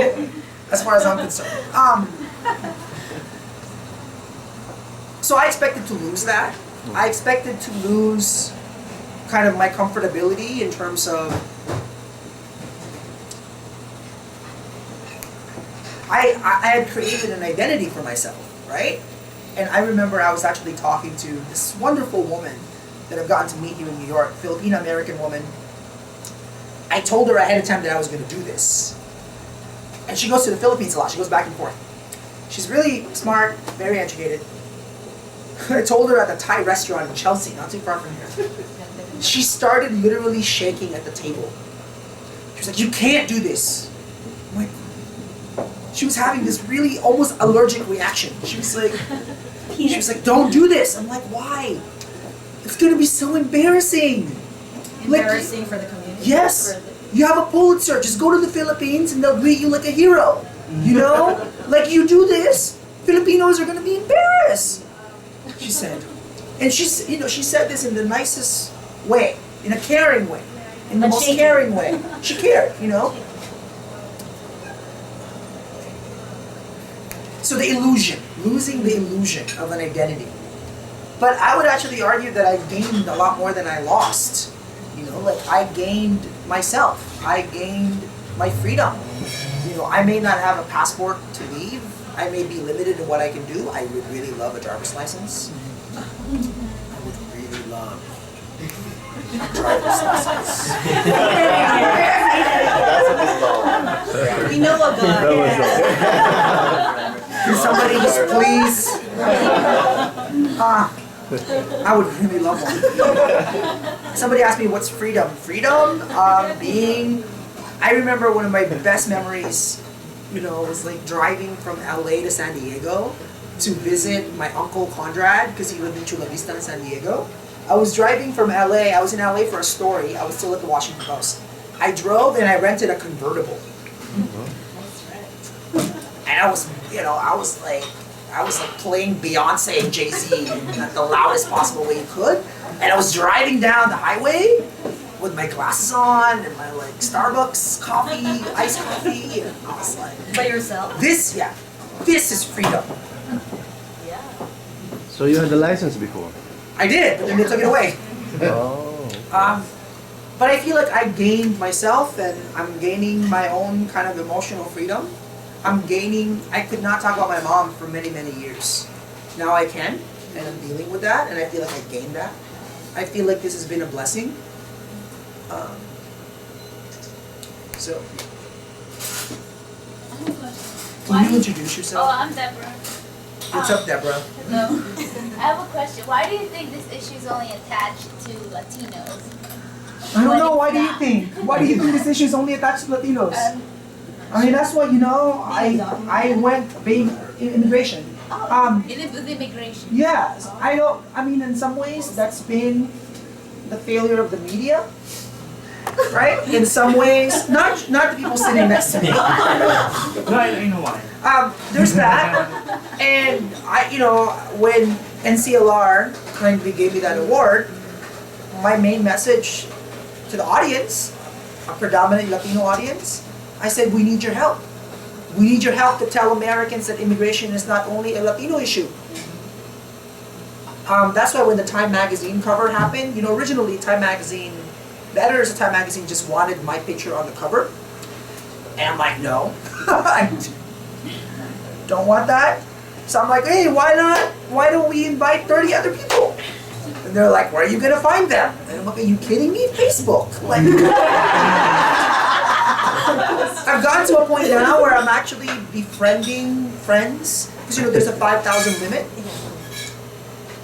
as far as I'm concerned. So I expected to lose that. I expected to lose kind of my comfortability in terms of I had created an identity for myself, right? And I remember I was actually talking to this wonderful woman that I've gotten to meet here in New York, Filipino-American woman. I told her ahead of time that I was going to do this. And she goes to the Philippines a lot. She goes back and forth. She's really smart, very educated. I told her at the Thai restaurant in Chelsea, not too far from here. She started literally shaking at the table. She was like, "You can't do this." I'm like, she was having this really almost allergic reaction. She was like, don't do this. I'm like, why? It's gonna be so embarrassing. Embarrassing for the community. Yes. You have a Pulitzer. Just go to the Philippines and they'll greet you like a hero. You know? Like you do this, Filipinos are gonna be embarrassed. She said. And she said this in the nicest way, in a caring way, in the most caring way. She cared, you know? So the illusion, losing the illusion of an identity. But I would actually argue that I gained a lot more than I lost. You know, like I gained myself. I gained my freedom. You know, I may not have a passport to leave. I may be limited in what I can do. I would really love a driver's license. I would really love a driver's license. That's what this is all about. We know a guy. Can somebody just please? I would really love one. Somebody asked me, what's freedom? Freedom, I remember one of my best memories, you know, was like driving from LA to San Diego to visit my uncle Conrad, because he lived in Chula Vista in San Diego. I was driving from LA, I was in LA for a story, I was still at the Washington Post. I drove and I rented a convertible. And I was like playing Beyonce and Jay-Z at the loudest possible way you could. And I was driving down the highway with my glasses on and my like Starbucks coffee, iced coffee, and I was like, By yourself? this is freedom. Yeah. So you had the license before? I did, but then they took it away. Oh. But I feel like I gained myself and I'm gaining my own kind of emotional freedom. I could not talk about my mom for many, many years. Now I can, and I'm dealing with that, and I feel like I gained that. I feel like this has been a blessing. So, can you introduce yourself? Oh, I'm Deborah. What's up, Deborah? Hello. I have a question. Why do you think this issue is only attached to Latinos? I don't know, why do you think? Why do you think this issue is only attached to Latinos? I mean, that's what, you know, I went being immigration. With immigration. Yeah, I mean, in some ways, that's been the failure of the media, right? In some ways, not the people sitting next to me. No, I know why. There's that, and when NCLR kindly gave me that award, my main message to the audience, a predominantly Latino audience, I said, we need your help. We need your help to tell Americans that immigration is not only a Latino issue. That's why when the Time magazine cover happened, originally Time magazine, the editors of Time magazine just wanted my picture on the cover. And I'm like, no, I don't want that. So I'm like, hey, why not? Why don't we invite 30 other people? And they're like, where are you gonna find them? And I'm like, are you kidding me? Facebook. Like, I've gotten to a point now where I'm actually befriending friends, because there's a 5,000 limit.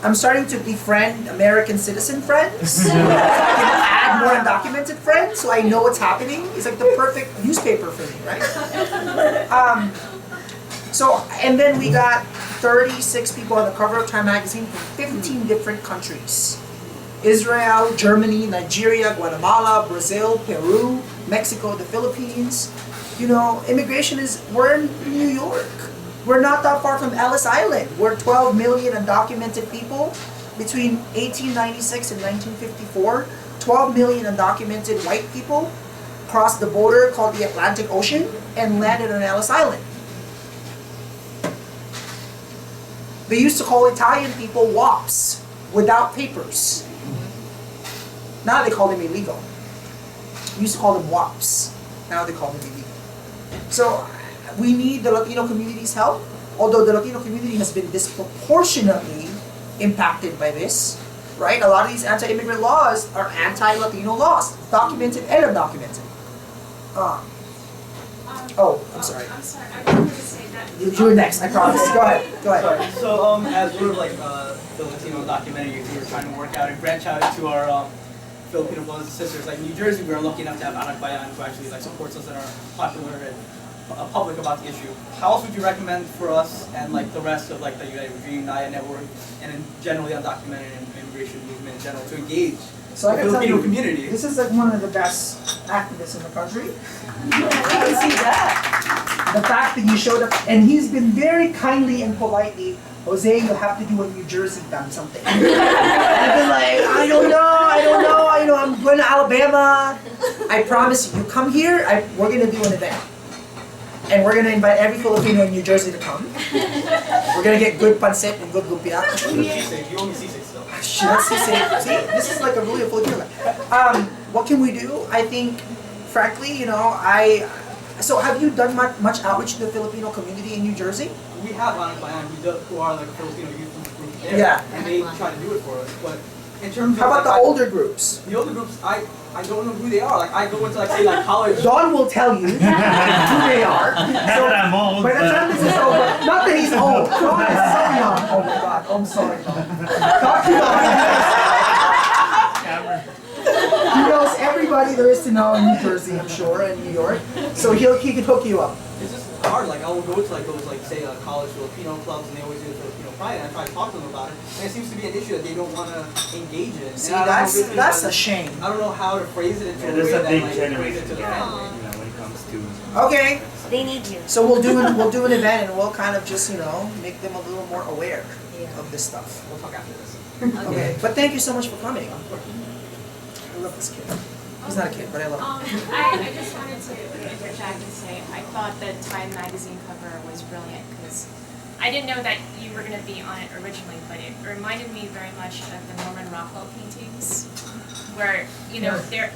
I'm starting to befriend American citizen friends. I can add more undocumented friends, so I know what's happening. It's like the perfect newspaper for me, right? And then we got 36 people on the cover of Time magazine from 15 different countries. Israel, Germany, Nigeria, Guatemala, Brazil, Peru, Mexico, the Philippines. We're in New York. We're not that far from Ellis Island. We're 12 million undocumented people between 1896 and 1954. 12 million undocumented white people crossed the border called the Atlantic Ocean and landed on Ellis Island. They used to call Italian people WAPs, without papers. Now they call them illegal. We used to call them WAPs. Now they call them illegal. So we need the Latino community's help, although the Latino community has been disproportionately impacted by this, right? A lot of these anti-immigrant laws are anti-Latino laws, documented and undocumented. I'm sorry. I'm sorry, I wanted to say that. You're next, I promise. Go ahead. Sorry. So, as sort of like the Latino documentary we were trying to work out and branch out into our Filipino brothers and sisters, like New Jersey, we were lucky enough to have Anak Bayan, who actually like supports us and are popular. public about the issue, how else would you recommend for us and like the rest of like the United Network and in generally undocumented immigration movement in general to engage So I the can tell Filipino you, community? this is like one of the best activists in the country. I can see that. The fact that you showed up, and he's been very kindly and politely, Jose, you have to do a New Jersey done something. I've been like, I don't know, I'm going to Alabama. I promise you, you come here, we're gonna do an event. And we're gonna invite every Filipino in New Jersey to come. We're gonna get good pancit and good lumpia. You only see six still. See, this is like a really Filipino. What can we do? I think, frankly, so have you done much outreach to the Filipino community in New Jersey? We have on Kapihan who are like a Filipino youth group there, Yeah. and they try to do it for us. But in terms How of about the like, older groups? the older groups, I don't know who they are. Like I go into like say like college. Don will tell you who they are. Not that I'm old, By the but- time this is over, not that he's old. Don is so young. Oh my God, I'm sorry, Don. He knows everybody there is to know in New Jersey, I'm sure, and New York. So he can hook you up. It's just hard. Like I will go to like those like say college Filipino clubs, and they always do the Filipino Pride, and I try to talk to them about it. And it seems to be an issue that they don't want to engage in. See, And I don't know if it's that's a because- shame. I don't know how to phrase it into Yeah, a there's way a that big like brings it generation to the gap, family. when it comes to. Okay, They need you. so we'll do an event and we'll kind of just make them a little more aware of this stuff. We'll talk after this. Okay, but thank you so much for coming. I love this kid. He's not a kid, but I love him. I just wanted to interject and say I thought the Time magazine cover was brilliant because I didn't know that you were going to be on it originally, but it reminded me very much of the Norman Rockwell paintings, where they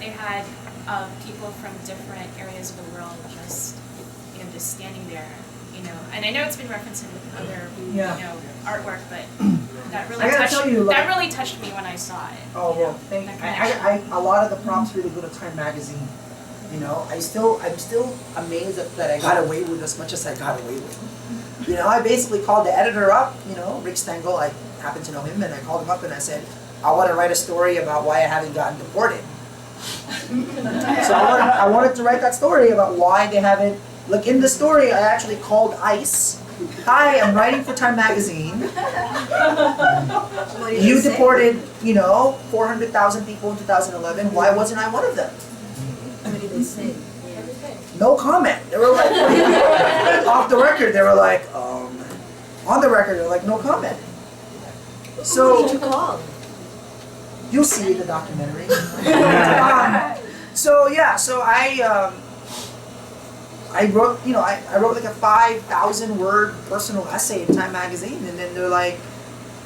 had people from different areas of the world just standing there, and I know it's been referenced in other artwork, but that really I gotta tell you, like- that really touched me when I saw it. Oh well, thank you. A lot of the prompts really go to Time magazine. I'm still amazed that I got away with as much as I got away with. I basically called the editor up. Rick Stengel. I happen to know him, and I called him up and I said, I want to write a story about why I haven't gotten deported. So I wanted to write that story about why they haven't. Look, in the story, I actually called ICE. Hi, I'm writing for Time magazine. What did You say? deported, 400,000 people in 2011. Why wasn't I one of them? What did they say? No comment. They were like, off the record, they were like, on the record, they're like, no comment. Who did you So, call? you'll see in the documentary. So I wrote, I wrote like a 5,000 word personal essay in Time magazine, and then they're like,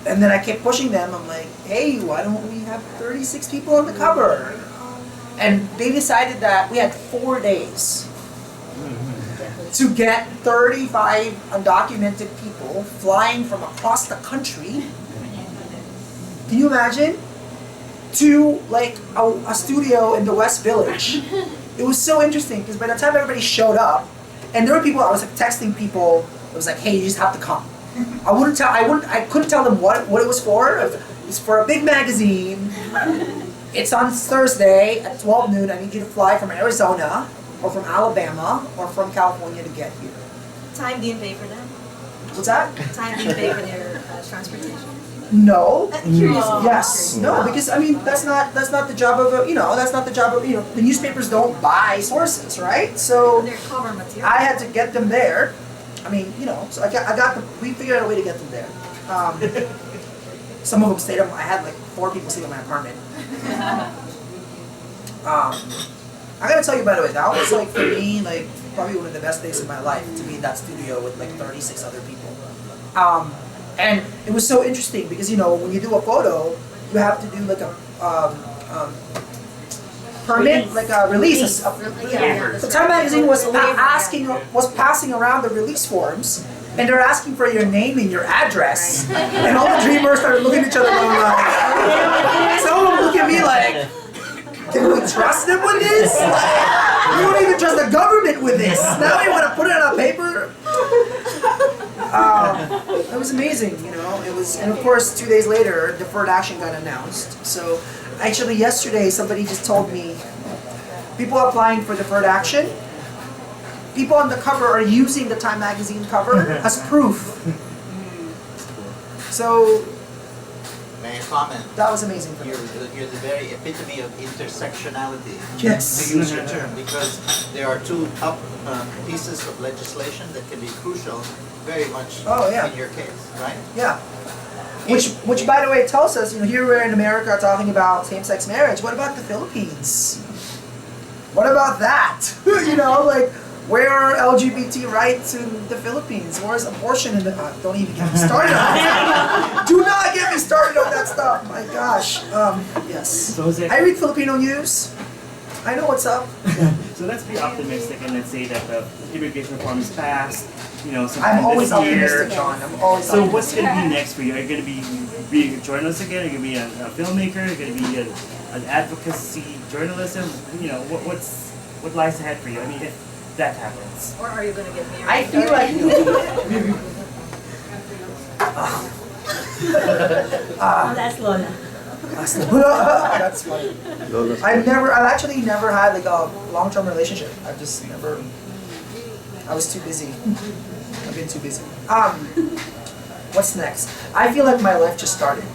and then I kept pushing them. I'm like, hey, why don't we have 36 people on the cover? And they decided that we had 4 days to get 35 undocumented people flying from across the country. Can you imagine? To like a studio in the West Village. It was so interesting because by the time everybody showed up, and there were people, I was like texting people. It was like, hey, you just have to come. I couldn't tell them what it was for. It's for a big magazine. It's on Thursday at 12 noon. I need you to fly from Arizona or from Alabama or from California to get here. Time didn't pay for them. What's that? Time didn't pay for their transportation. No. Curious. Yes. No, because that's not the job of the newspapers don't buy sources, right? So Their cover material. I had to get them there. So we figured out a way to get them there. Some of them stayed up. I had like 4 people stay in my apartment. I gotta tell you, by the way, that was like for me like probably one of the best days of my life to be in that studio with like 36 other people. And it was so interesting because when you do a photo, you have to do like a permit, like a release. The Time magazine was passing around the release forms, and they're asking for your name and your address, and all the dreamers started looking at each other going like, some of them look at me like, can we trust them with this? We don't even trust the government with this. Now we want to put it on paper. It was amazing, It was, and of course, 2 days later, deferred action got announced. So, actually, yesterday, somebody just told me, people applying for deferred action, people on the cover are using the Time magazine cover as proof. So May I comment? that was amazing for me. You're the very epitome of intersectionality. Yes. To use your term, because there are two top pieces of legislation that can be crucial, very much Oh, yeah. in your case, right? Yeah. Which, by the way, tells us, here we're in America talking about same-sex marriage. What about the Philippines? What about that? Where are LGBT rights in the Philippines? Where's abortion in the... don't even get me started on that. Do not get me started on that stuff. My gosh. Yes. So Jose, I read Filipino news. I know what's up. so let's be optimistic and let's say that the immigration reform is passed. Sometime I'm always this year. optimistic, John. I'm always So optimistic. what's going to be next for you? Are you going to be being a journalist again? Are you going to be a filmmaker? Are you going to be an advocacy journalism? What lies ahead for you? I mean, if that happens. Or are you gonna get married? I feel like... Oh, that's Lola. That's funny. I've actually never had like a long-term relationship. I've just never, I was too busy. I've been too busy. What's next? I feel like my life just started.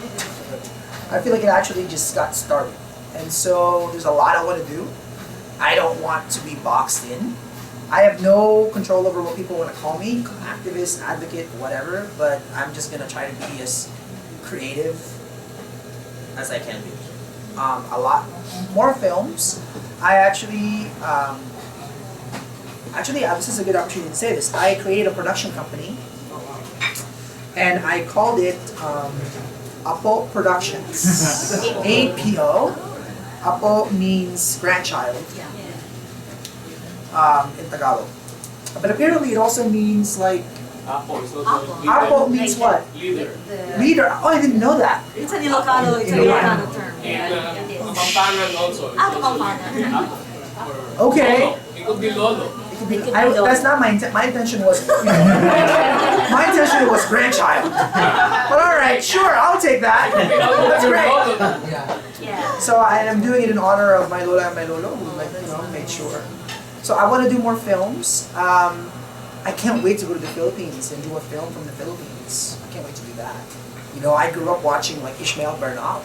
I feel like it actually just got started. And so there's a lot I want to do. I don't want to be boxed in. I have no control over what people want to call me, activist, advocate, whatever, but I'm just going to try to be as creative as I can be. A lot more films. I actually, this is a good opportunity to say this. I created a production company, and I called it Apo Productions. APO. Apo means grandchild in Tagalog. But apparently it also means like, Apo means what? Leader. Leader. Oh, I didn't know that. It's an Ilocano term. And Pampangan also. Okay. It could be Lolo. It could be, that's not my intent. My intention was, my intention was grandchild. But all right, sure, I'll take that. That's great. Yeah. So I am doing it in honor of my Lola and my Lolo, who made sure. So I want to do more films. I can't wait to go to the Philippines and do a film from the Philippines. I can't wait to do that. I grew up watching like Ishmael Bernal,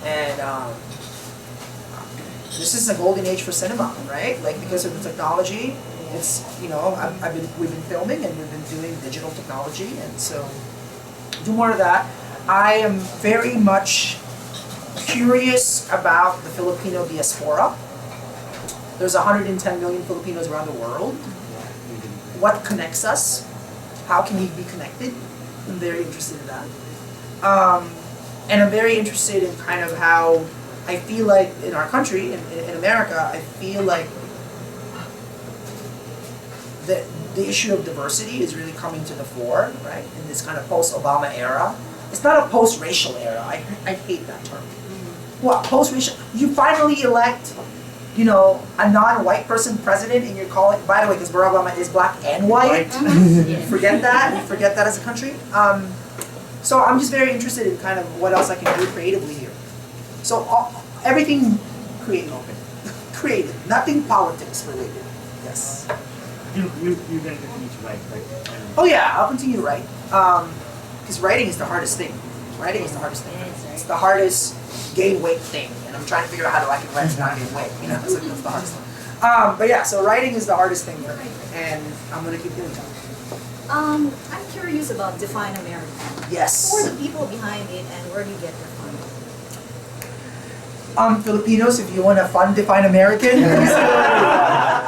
and this is a golden age for cinema, right? Like because of the technology, it's we've been filming and we've been doing digital technology, and so do more of that. I am very much curious about the Filipino diaspora. There's 110 million Filipinos around the world. What connects us? How can we be connected? I'm very interested in that. And I'm very interested in kind of how I feel like in our country, in America, I feel like the issue of diversity is really coming to the fore, right? In this kind of post-Obama era. It's not a post-racial era. I hate that term. What, post-racial? You finally elect, a non-white person president and you're calling, by the way, because Barack Obama is black and white. Forget that. We forget that as a country. So I'm just very interested in kind of what else I can do creatively here. So everything creative. Creative. Nothing politics related. Yes. You're going to continue to write, right? Oh yeah, I'll continue to write. Because writing is the hardest thing. Writing is the hardest thing. It's the hardest gain weight thing. And I'm trying to figure out how I can write to not gain weight. It's like that's the hardest thing. But yeah, so writing is the hardest thing for me. And I'm going to keep doing it. I'm curious about Define America. Yes. Who are the people behind it and where do you get your funding? Filipinos, if you want to fund Define American,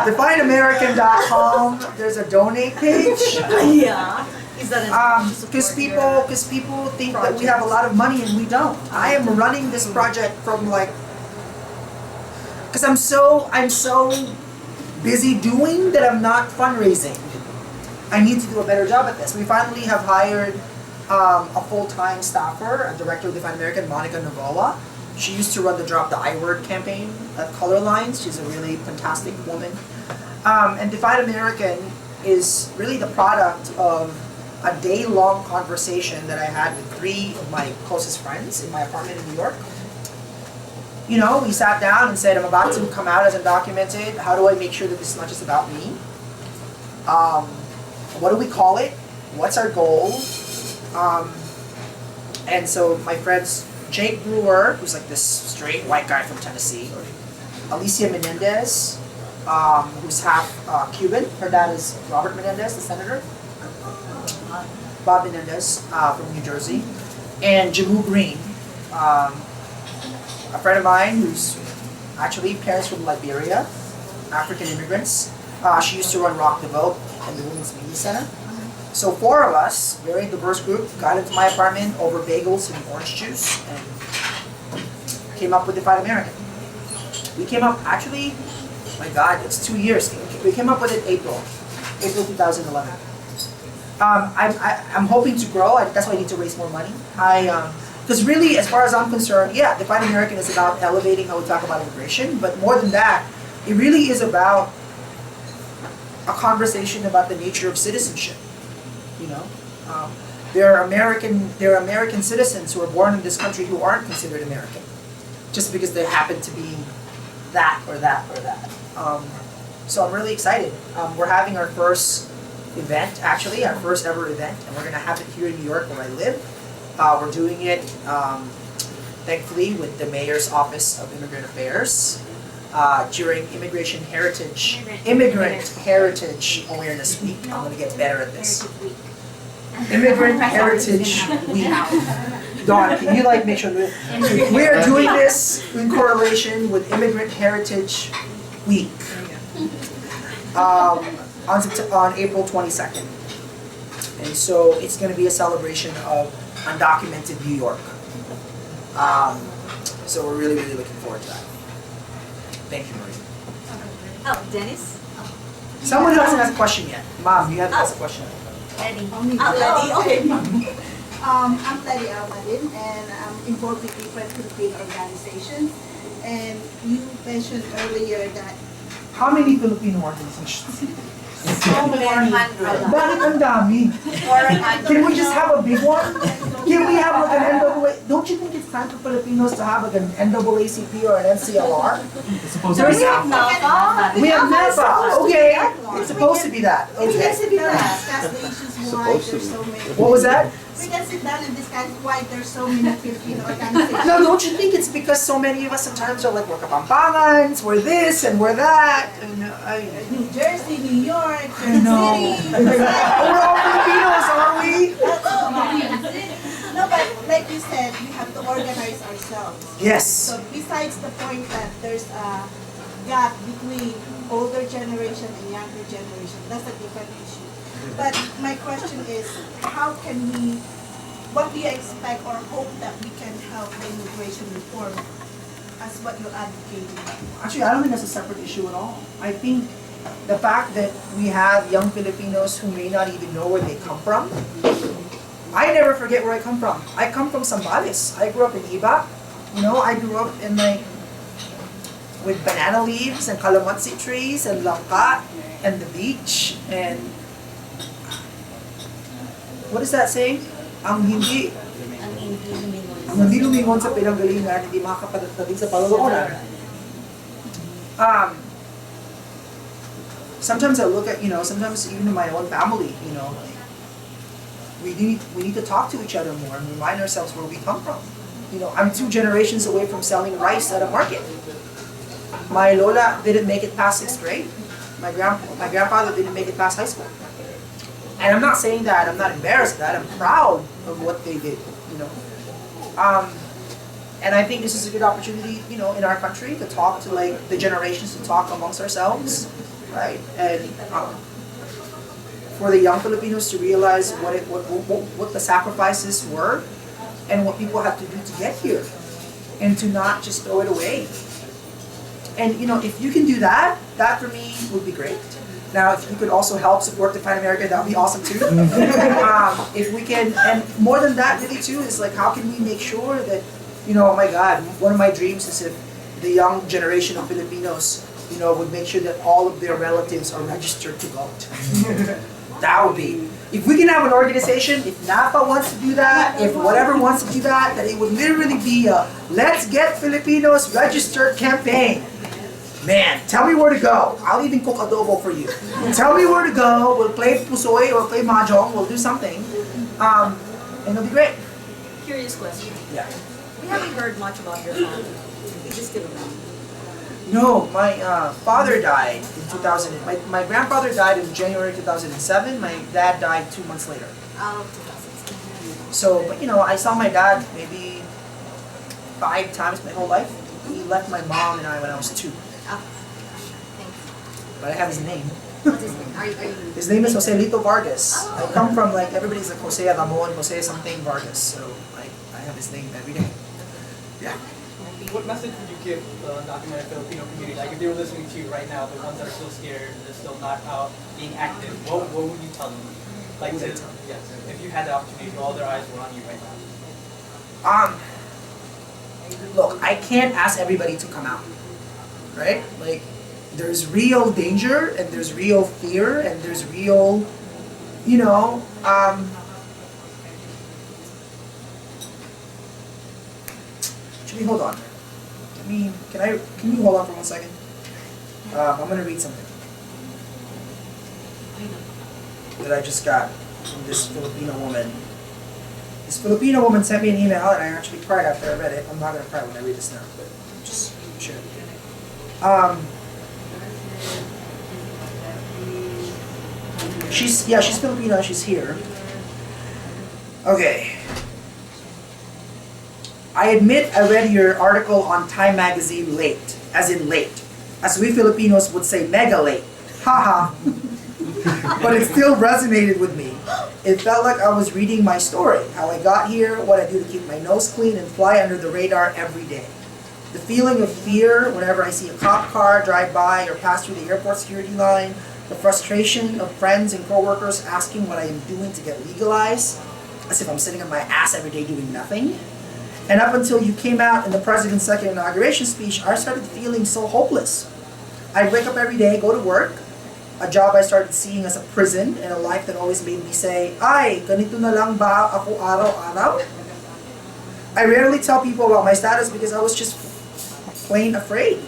defineamerican.com. There's a donate page. Yeah. Is that Because people think that we have a lot of money and we don't. I am running this project from because I'm so busy doing that I'm not fundraising. I need to do a better job at this. We finally have hired a full-time staffer, a director of Define American, Monica Novoa. She used to run the Drop the I-Word campaign at Color Lines. She's a really fantastic woman. And Define American is really the product of a day-long conversation that I had with 3 of my closest friends in my apartment in New York. We sat down and said, I'm about to come out as undocumented. How do I make sure that this is not just about me? What do we call it? What's our goal? And so my friends, Jake Brewer, who's like this straight white guy from Tennessee, Alicia Menendez, who's half Cuban. Her dad is Robert Menendez, the senator. Bob Menendez from New Jersey. And Jamu Green, a friend of mine who's actually parents from Liberia, African immigrants. She used to run Rock the Vote and the Women's Media Center. So 4 of us, very diverse group, got into my apartment over bagels and orange juice and came up with Define American. We came up, actually, my God, it's 2 years. We came up with it April 2011. I'm hoping to grow. That's why I need to raise more money. Because really, as far as I'm concerned, yeah, Define American is about elevating how we talk about immigration, but more than that, it really is about a conversation about the nature of citizenship. You know, there are American citizens who are born in this country who aren't considered American, just because they happen to be that or that or that. So I'm really excited. We're having our first event, actually, our first ever event, and we're gonna have it here in New York where I live. We're doing it, thankfully, with the Mayor's Office of Immigrant Affairs during Immigrant Heritage Awareness Week. I'm gonna get better at this. Immigrant Heritage Week. Dawn, can you make sure we are doing this in correlation with Immigrant Heritage Week on April 22nd. And so it's going to be a celebration of undocumented New York. So we're really, really looking forward to that. Thank you, Marie. Oh, Dennis? Someone hasn't asked a question yet. Mom, you have to ask a question. Eddie. Letty, okay. I'm Letty Almadin, and I'm involved with different Philippine organizations. And you mentioned earlier that How many Filipino organizations? So many. Bakit ang dami? Can we just have a big one? Can we have an NAA? Don't you think it's time for Filipinos to have an NAACP or an NCLR? It's supposed So to we be have NAFA. We have NAFA. Okay. It's supposed to be that. we can Okay. sit down and discuss the issues why there's so many. What was that? We can sit down and discuss why there's so many Filipino organizations. No, don't you think it's because so many of us sometimes are like, we're Kapampangans, we're this and we're that. And, New Jersey, New York, I know. Jersey City. We're all Filipinos, aren't we? No, but like you said, we have to organize ourselves. Yes. So besides the point that there's a gap between older generation and younger generation, that's a different issue. But my question is, how can we, what do you expect or hope that we can help the immigration reform as what you're advocating? Actually, I don't think that's a separate issue at all. I think the fact that we have young Filipinos who may not even know where they come from. I never forget where I come from. I come from Zambales. I grew up in Iba. You know, I grew up in with banana leaves and calamansi trees and langka and the beach and what is that saying? Ang hindi lumingon sa pinanggalingan, hindi makakapagdating sa paluloonan. Sometimes I look at, sometimes even in my own family, we need to talk to each other more and remind ourselves where we come from. I'm 2 generations away from selling rice at a market. My Lola didn't make it past 6th grade. My grandfather didn't make it past high school. And I'm not saying that, I'm not embarrassed of that, I'm proud of what they did, And I think this is a good opportunity, in our country to talk to the generations, to talk amongst ourselves, right? And for the young Filipinos to realize what the sacrifices were and what people had to do to get here, and to not just throw it away. And if you can do that, that for me would be great. Now, if you could also help support Define America, that would be awesome too. If we can, and more than that, really too, is how can we make sure that, oh my God, one of my dreams is if the young generation of Filipinos, would make sure that all of their relatives are registered to vote. That would be. If we can have an organization, if NAFA wants to do that, if whatever wants to do that, that it would literally be a Let's Get Filipinos Registered campaign. Man, tell me where to go. I'll even cook adobo for you. Tell me where to go. We'll play pusoy or play mahjong. We'll do something. And it'll be great. Curious question. Yeah. We haven't heard much about your father. Is he still around? No, my father died in 2000. My grandfather died in January 2007. My dad died 2 months later. Oh, So, but you know, I saw my dad maybe 5 times my whole life. He left my mom and I when I was 2. But I have his name. What's his name? Are you His name is Jose Lito Vargas. I come from like, everybody's like Jose Ramon, Jose something Vargas. So I have his name every day. Yeah. What message would you give the undocumented Filipino community? Like if they were listening to you right now, the ones that are still scared, they're still not out being active, what would you tell them? Like to, yes, if you had the opportunity, all their eyes were on you right now. Look, I can't ask everybody to come out, right? Like, there's real danger, and there's real fear, and there's real, you know, actually, hold on. Can you hold on for 1 second? I'm gonna read something that I just got from this Filipino woman. This Filipino woman sent me an email, and I actually cried after I read it. I'm not gonna cry when I read this now, but just share it. She's Filipino. She's here. Okay. I admit I read your article on Time Magazine late, as in late. As we Filipinos would say, mega late. Haha. But it still resonated with me. It felt like I was reading my story, how I got here, what I do to keep my nose clean and fly under the radar every day. The feeling of fear whenever I see a cop car drive by or pass through the airport security line, the frustration of friends and coworkers asking what I am doing to get legalized, as if I'm sitting on my ass every day doing nothing. And up until you came out in the president's second inauguration speech, I started feeling so hopeless. I'd wake up every day, go to work, a job I started seeing as a prison, and a life that always made me say, ay, ganito na lang ba ako araw-araw? I rarely tell people about my status because I was just plain afraid.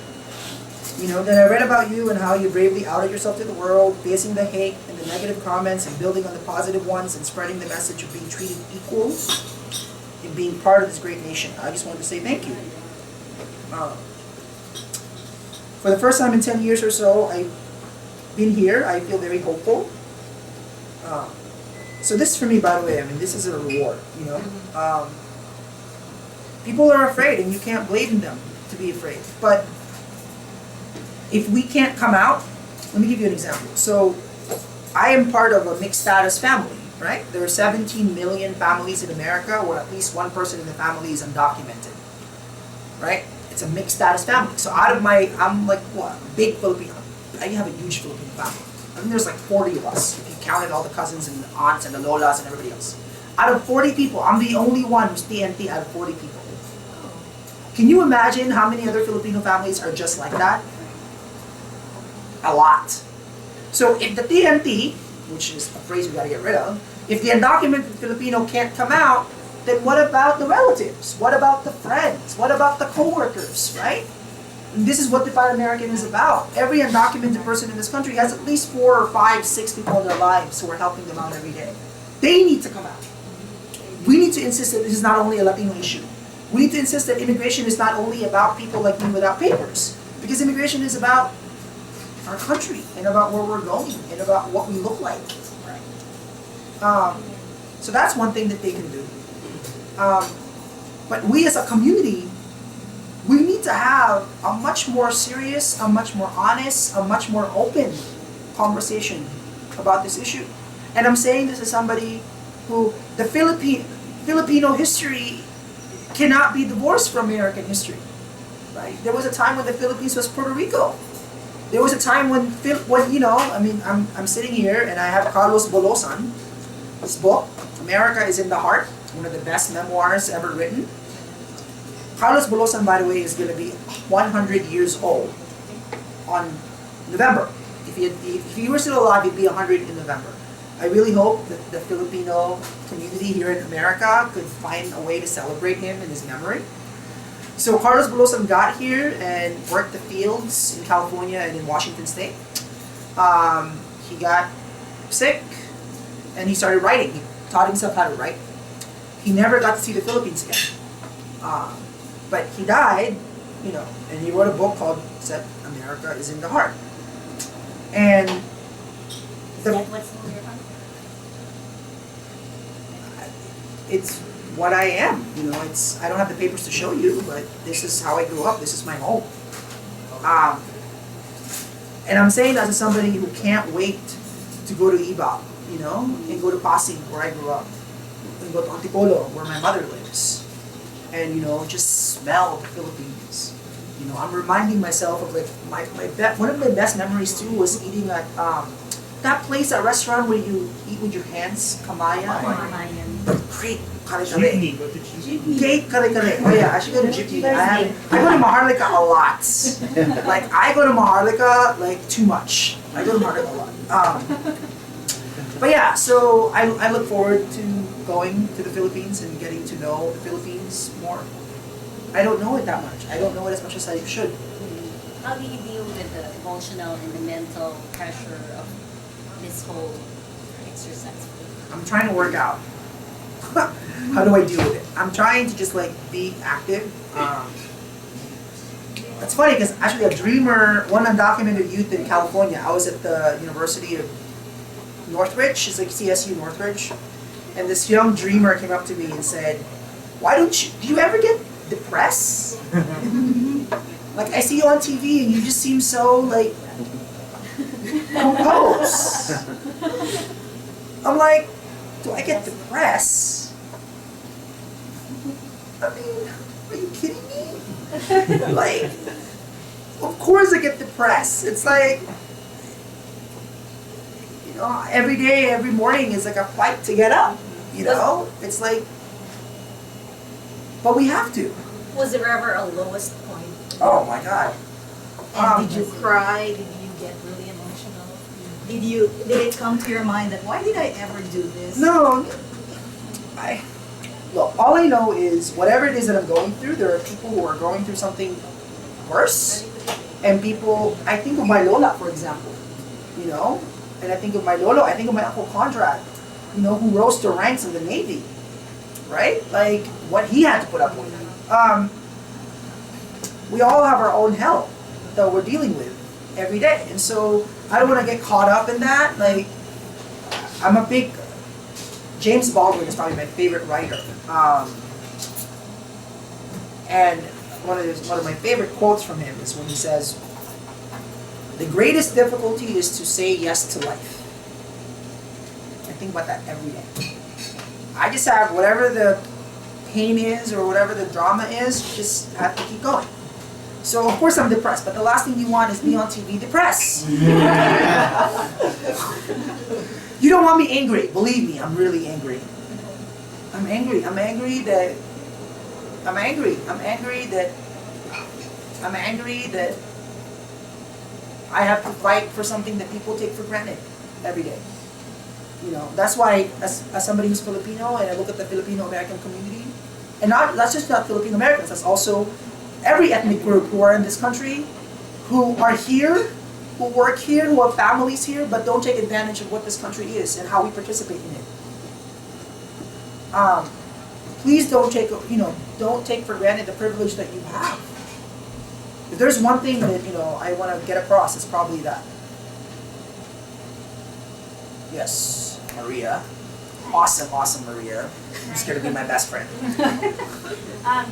You know, then I read about you and how you bravely outed yourself to the world, facing the hate and the negative comments and building on the positive ones and spreading the message of being treated equal and being part of this great nation. I just wanted to say thank you. For the first time in 10 years or so, I've been here. I feel very hopeful. So this for me, by the way, I mean, this is a reward, you know. People are afraid and you can't blame them to be afraid. But if we can't come out, let me give you an example. So I am part of a mixed status family, right? There are 17 million families in America where at least one person in the family is undocumented, right? It's a mixed status family. So out of I'm like, what, big Filipino. I have a huge Filipino family. I think there's like 40 of us, if you counted all the cousins and the aunts and the lolas and everybody else. Out of 40 people, I'm the only one who's TNT out of 40 people. Can you imagine how many other Filipino families are just like that? A lot. So if the TNT, which is a phrase we gotta get rid of, if the undocumented Filipino can't come out, then what about the relatives? What about the friends? What about the coworkers, right? And this is what Define American is about. Every undocumented person in this country has at least 4 or 5, 6 people in their lives who are helping them out every day. They need to come out. We need to insist that this is not only a Latino issue. We need to insist that immigration is not only about people like me without papers. Because immigration is about our country and about where we're going and about what we look like. So that's one thing that they can do. But we as a community, we need to have a much more serious, a much more honest, a much more open conversation about this issue. And I'm saying this as somebody who, the Filipino history cannot be divorced from American history. Right? There was a time when the Philippines was Puerto Rico. There was a time when you know, I mean, I'm sitting here and I have Carlos Bolosan, his book, America is in the Heart, one of the best memoirs ever written. Carlos Bolosan, by the way, is going to be 100 years old on November. If he were still alive, he'd be 100 in November. I really hope that the Filipino community here in America could find a way to celebrate him in his memory. So Carlos Bulosan got here and worked the fields in California and in Washington State. He got sick and he started writing. He taught himself how to write. He never got to see the Philippines again. But he died, you know, and he wrote a book called Said America is in the Heart. And Is that what's in your heart? it's what I am, you know, it's, I don't have the papers to show you, but this is how I grew up, this is my home. And I'm saying that as somebody who can't wait to go to Iba, you know, and go to Pasig, where I grew up, and go to Antipolo, where my mother lives, and, you know, just smell the Philippines. You know, I'm reminding myself of like, one of my best memories too was eating at, that place, that restaurant where you eat with your hands, Kamaya. Great kare-kare. Jeepney, go to jeepney. Great kare-kare. Oh yeah, I should go to Jeepney. I go to Maharlika a lot. Like, I go to Maharlika, like, too much. I go to Maharlika a lot. But yeah, so I look forward to going to the Philippines and getting to know the Philippines more. I don't know it that much. I don't know it as much as I should. How do you deal with the emotional and the mental pressure of this whole exercise? I'm trying to work out. How do I deal with it? I'm trying to just like be active. It's funny because actually a dreamer, one undocumented youth in California, I was at the University of Northridge, it's like CSU Northridge, and this young dreamer came up to me and said, do you ever get depressed? Like, I see you on TV and you just seem so like composed. I'm like, do I get depressed? I mean, are you kidding me? Like, of course I get depressed. It's like, you know, every day, every morning is like a fight to get up. You know? It's like, but we have to. Was there ever a lowest point? Oh my God. And did you cry? Did you get really emotional? Did it come to your mind that why did I ever do this? No. Look, all I know is whatever it is that I'm going through, there are people who are going through something worse. And people, I think of my Lola, for example, you know? And I think of my Lolo, I think of my Uncle Conrad, you know, who rose to ranks in the Navy, right? Like, what he had to put up with. We all have our own hell that we're dealing with every day. And so, I don't want to get caught up in that. Like, I'm a big, James Baldwin is probably my favorite writer. And one of my favorite quotes from him is when he says, "The greatest difficulty is to say yes to life." I think about that every day. I just have whatever the pain is or whatever the drama is, just have to keep going. So of course I'm depressed, but the last thing you want is me on TV depressed. You don't want me angry. Believe me, I'm really angry. I'm angry. I'm angry that I have to fight for something that people take for granted every day. You know, that's why as somebody who's Filipino and I look at the Filipino American community, and that's just not Filipino Americans, that's also every ethnic group who are in this country, who are here, who work here, who have families here, but don't take advantage of what this country is and how we participate in it. Please don't take for granted the privilege that you have. If there's one thing that I want to get across, it's probably that. Yes, Maria. Awesome Maria. She's gonna be my best friend.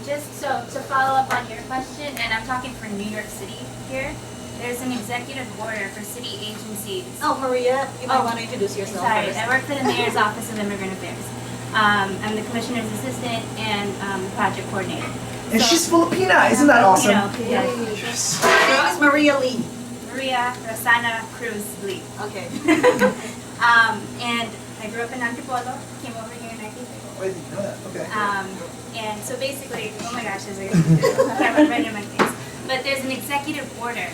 Just so to follow up on your question, and I'm talking for New York City here. There's an executive order for city agencies. Oh, Maria, you might want to introduce yourself. Sorry, first. I work for the Mayor's Office of Immigrant Affairs. I'm the Commissioner's Assistant and Project Coordinator. And she's Filipina, isn't that awesome? Yes. Her name is Maria Lee. Maria Rosana Cruz Lee. Okay. And I grew up in Antipolo, came over here in 1950. Wait, you know that? Okay. And so basically, oh my gosh, I can't remember my face. But there's an executive order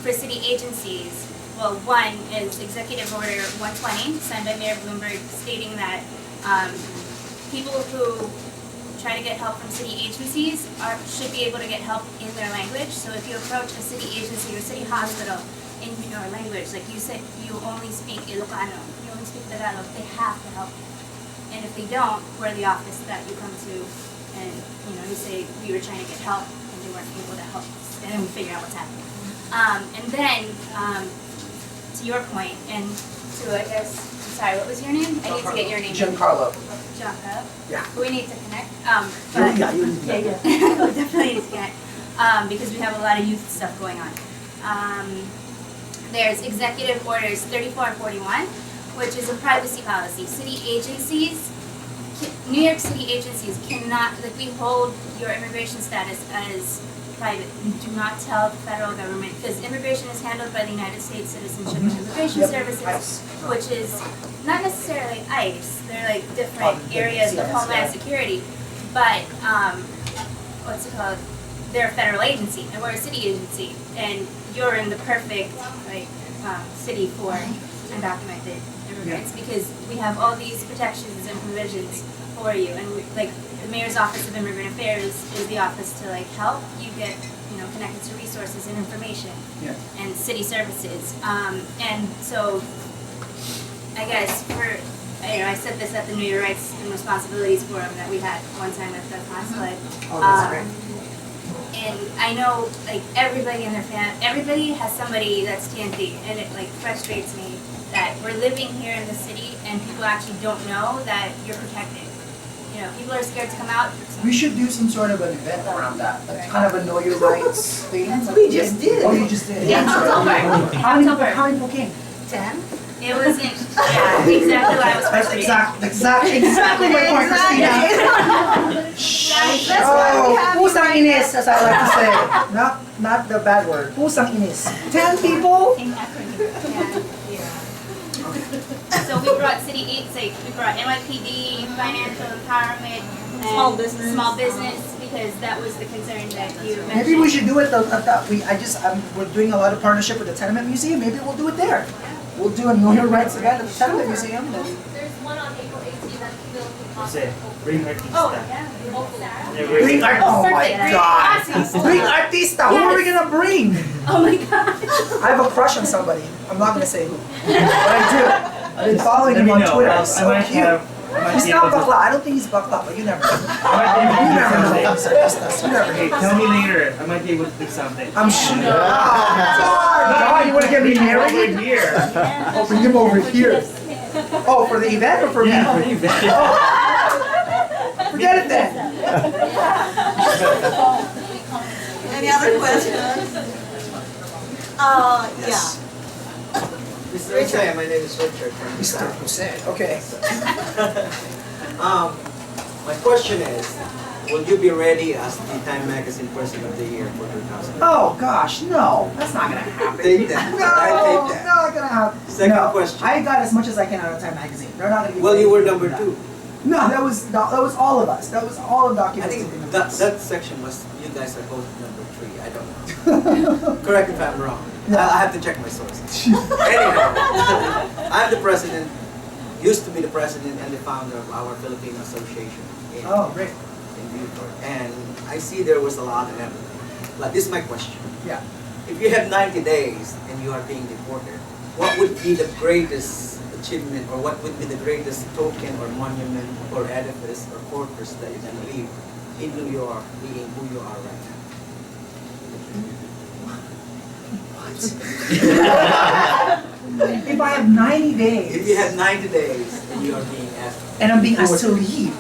for city agencies. Well, one is Executive Order 120, signed by Mayor Bloomberg, stating that people who try to get help from city agencies should be able to get help in their language. So if you approach a city agency or city hospital in your language, like you said, you only speak Ilocano, you only speak Tagalog, they have to help you. And if they don't, we're the office that you come to, and you say we were trying to get help and they weren't able to help us, and then we figure out what's happening. And then to your point, and to I guess, I'm sorry, what was your name? I need to get your name. Giancarlo. Giancarlo. Yeah. We need to connect. Yeah, you need to connect. We definitely need to connect because we have a lot of youth stuff going on. There's Executive Orders 34 and 41, which is a privacy policy. City agencies, New York City agencies cannot, like we hold your immigration status as private. We do not tell the federal government, because immigration is handled by the United States Citizenship and Immigration Services, which is not necessarily ICE. They're like different areas of Homeland Security, but what's it called? They're a federal agency, and we're a city agency, and you're in the perfect city for undocumented immigrants because we have all these protections and provisions for you, and the Mayor's Office of Immigrant Affairs is the office to help you get connected to resources and information and city services, and so I guess I said this at the New York Rights and Responsibilities Forum that we had one time at the consulate. Oh, that's great. And I know, everybody in their everybody has somebody that's TNT, and it, frustrates me that we're living here in the city and people actually don't know that you're protected. People are scared to come out. We should do some sort of an event around that, kind of a know your rights thing. We just did. Oh, you just did? Yeah, October. How many people came? 10? It wasn't, exactly what I was supposed to be. Exactly my point, Christina. That's why we have Pusang inis, as I like to say. Not the bad word. Pusang inis. 10 people? So we brought city aids, we brought NYPD, financial empowerment, and small business, because that was the concern that you mentioned. Maybe we should do it. We're doing a lot of partnership with the Tenement Museum. Maybe we'll do it there. We'll do a Know Your Rights event at the Tenement Museum. There's one on April 18th at the Jose, bring artista. Oh, yeah. Bring art. Oh my God! Bring artista. Who are we gonna bring? Oh my God. I have a crush on somebody. I'm not gonna say who, but I do. I've been following him on Twitter. He's so cute. He's not bakla. I don't think he's bakla, but you never know. You never know. You never Hey, know. tell me later. I might be able to do something. I'm sure. God, you want to get me married? Over here. Oh, bring him over here. Oh, for the event or for me? Yeah, for the event. Oh. Forget it then. Any other questions? Yeah. Mr. Jose, my name is Richard from Mr. Jose, okay. My question is, will you be ready as the Time Magazine Person of the Year for 2000? Oh gosh, no. That's not gonna happen. Take that. No, I take that. not gonna happen. Second no, question. I got as much as I can out of Time Magazine. They're not gonna be. Well, you were number that. 2. No, that was all of us. That was all of I documents. think that section was, you guys are both number 3. I don't know. Correct if I'm wrong. Yeah. I have to check my sources. Anyhow, I'm the president, used to be the president and the founder of our Filipino Association in, Oh, great. in Newport. And I see there was a lot of effort. But this is my question. Yeah. If you have 90 days and you are being deported, what would be the greatest achievement, or what would be the greatest token or monument or edifice or fortress that you can leave in New York, being who you are right now? If I have 90 days. If you have 90 days and you are being asked, And I'm being asked to leave.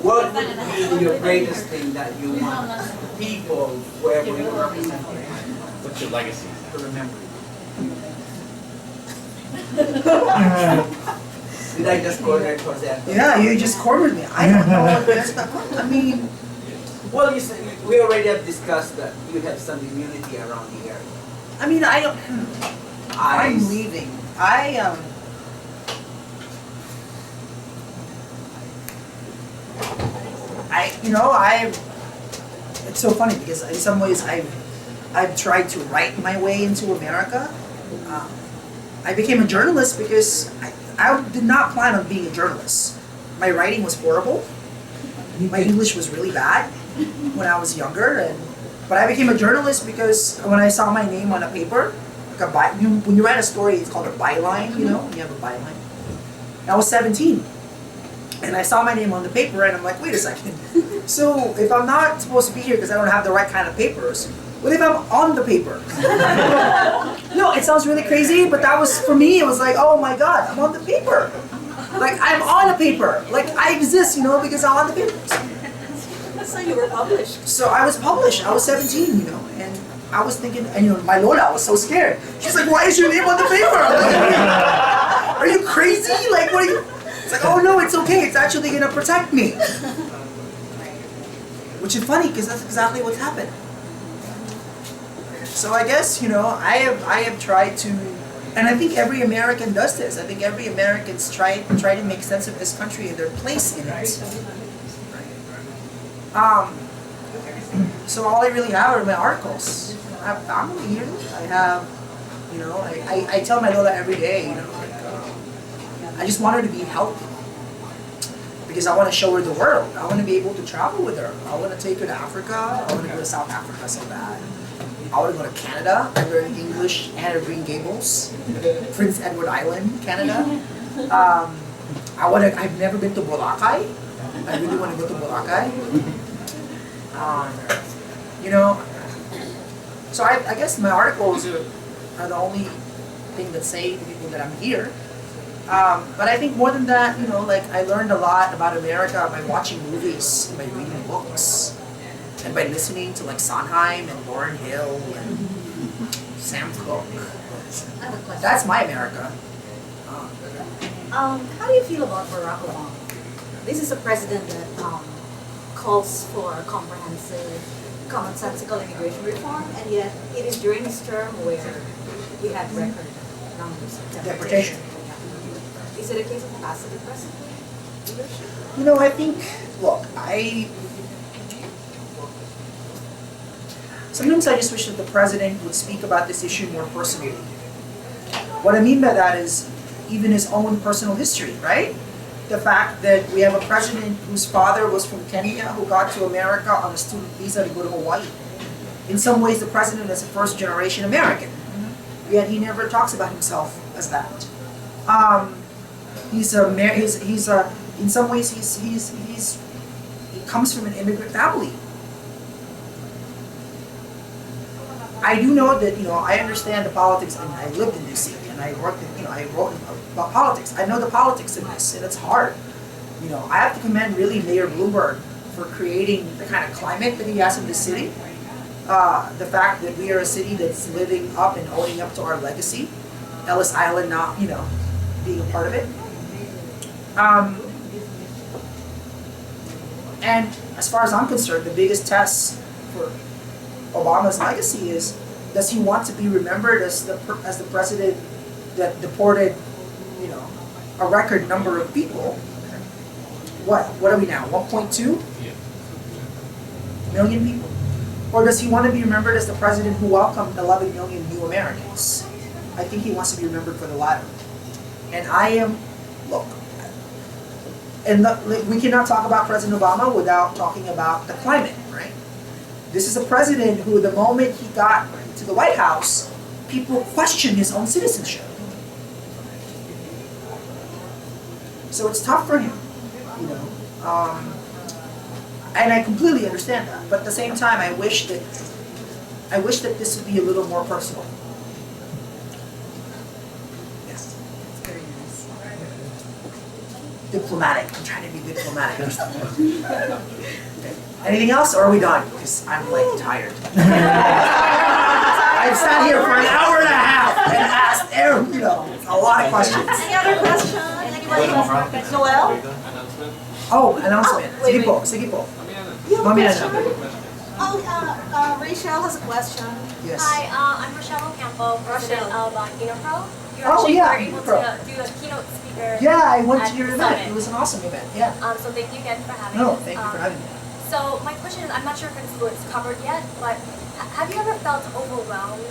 what would be your greatest thing that you want people, wherever you represent, What's your legacy? to remember? Did I just corner Jose Antonio? Yeah, you just cornered me. I don't know what that's not. I mean, Well, you said, we already have discussed that you have some immunity around the area. I don't. I'm Ice. leaving. It's so funny because in some ways I've tried to write my way into America. I became a journalist because I did not plan on being a journalist. My writing was horrible. My English was really bad when I was younger, but I became a journalist because when I saw my name on a paper, like when you write a story, it's called a byline. You know, you have a byline. And I was 17, and I saw my name on the paper, and I'm like, wait a second. So if I'm not supposed to be here because I don't have the right kind of papers, what if I'm on the paper? No, it sounds really crazy, but that was, for me, it was like, oh my God, I'm on the paper. Like, I'm on a paper. Like, I exist, you know, because I'm on the paper. So you were published. So I was published. I was 17, you know, and I was thinking, and you know, my Lola was so scared. She's like, why is your name on the paper? I'm like, are you crazy? Like, what are you? It's like, oh no, it's okay. It's actually gonna protect me. Which is funny, because that's exactly what's happened. So I guess, you know, I have tried to, and I think every American does this. I think every American's try to make sense of this country and their place in it. So all I really have are my articles. I have family here. I have, you know, I tell my Lola every day, you know, like, I just want her to be healthy. Because I want to show her the world. I want to be able to travel with her. I want to take her to Africa. I want to go to South Africa so bad. I want to go to Canada. I learned English at Green Gables, Prince Edward Island, Canada. I've never been to Boracay. I really want to go to Boracay. You know, so I guess my articles are the only thing that say to people that I'm here. But I think more than that, you know, like I learned a lot about America by watching movies and by reading books and by listening to like Sondheim and Lauryn Hill and Sam Cooke. That's my America. How do you feel about Barack Obama? This is a president that calls for comprehensive, commonsensical immigration reform, and yet it is during his term where we had record numbers of Deportation. Is it a case of passive aggressive leadership? You know, I think, look, sometimes I just wish that the president would speak about this issue more personally. What I mean by that is even his own personal history, right? The fact that we have a president whose father was from Kenya who got to America on a student visa to go to Hawaii. In some ways, the president is a first-generation American, yet he never talks about himself as that. In some ways, he comes from an immigrant family. I do know that, you know, I understand the politics, and I lived in DC, and I worked in, you know, I wrote about politics. I know the politics in this, and it's hard. You know, I have to commend really Mayor Bloomberg for creating the kind of climate that he has in this city. The fact that we are a city that's living up and owning up to our legacy. Ellis Island not, you know, being a part of it. And as far as I'm concerned, the biggest test for Obama's legacy is, does he want to be remembered as the president that deported, you know, a record number of people? What are we now, 1.2 million people? Or does he want to be remembered as the president who welcomed 11 million new Americans? I think he wants to be remembered for the latter. And look, and we cannot talk about President Obama without talking about the climate, right? This is a president who, the moment he got to the White House, people questioned his own citizenship. So it's tough for him, you know. And I completely understand that. But at the same time, I wish that this would be a little more personal. Yes. It's very nice. Diplomatic. I'm trying to be diplomatic. Okay. Anything else, or are we done? Because I'm like tired. I've sat here for an hour and a half and asked you know, a lot of questions. Any other questions? Anybody else? Noel? Oh, announcement. Sige po. You have a Mami question? na. Rachel has a question. Yes. Hi, I'm Rochelle Ocampo, president of Inopro. You Oh, actually yeah, were able Inopro. to do a keynote speaker. Yeah, I went at to your the event. summit. It was an awesome event. Yeah. So thank you again for having No, us. thank you for having me. So my question is, I'm not sure if it's covered yet, but have you ever felt overwhelmed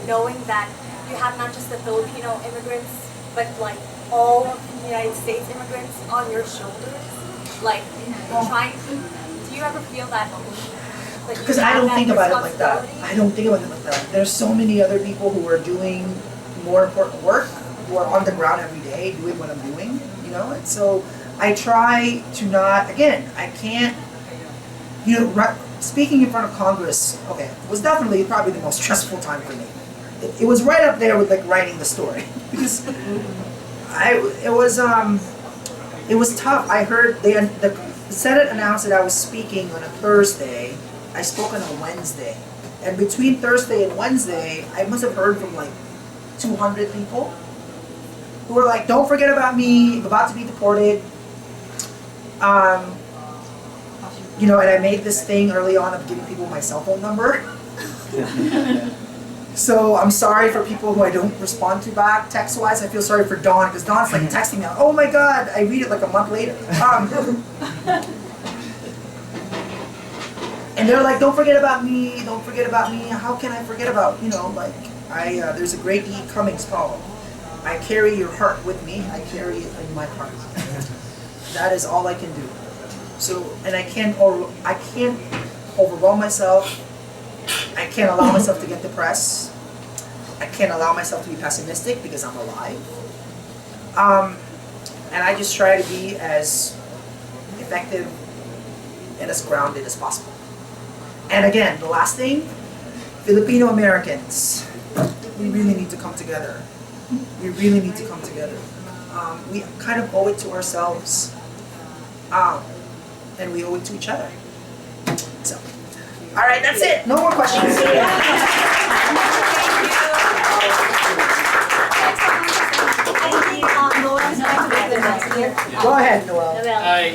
knowing that you have not just the Filipino immigrants, but like all of the United States immigrants on your shoulders? like trying? Do you ever feel that? That you Because I have don't that think about it like that. responsibility? I don't think about it like that. There's so many other people who are doing more important work, who are on the ground every day doing what I'm doing, you know? And so I try to not, again, I can't, you know, speaking in front of Congress, okay, was definitely probably the most stressful time for me. It was right up there with like writing the story because it was tough. I heard the Senate announced that I was speaking on a Thursday. I spoke on a Wednesday, and between Thursday and Wednesday, I must have heard from like 200 people who were like, "Don't forget about me. I'm about to be deported." You know, and I made this thing early on of giving people my cell phone number. So I'm sorry for people who I don't respond to back text-wise. I feel sorry for Dawn because Dawn's like texting me, "Oh my God!" I read it like a month later. And they're like, "Don't forget about me. Don't forget about me." How can I forget about, you know, like there's a great Dean Cummings poem. I carry your heart with me. I carry it in my heart. That is all I can do. So, and I can't overwhelm myself. I can't allow myself to get depressed. I can't allow myself to be pessimistic because I'm alive. And I just try to be as effective and as grounded as possible. And again, the last thing, Filipino Americans, we really need to come together. We really need to come together. We kind of owe it to ourselves. And we owe it to each other. So, all right, that's it. No more questions. Go ahead, Noel. Hi.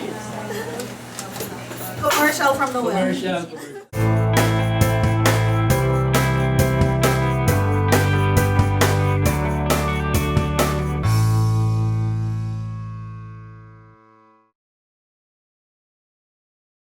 Commercial from Noel. Commercial.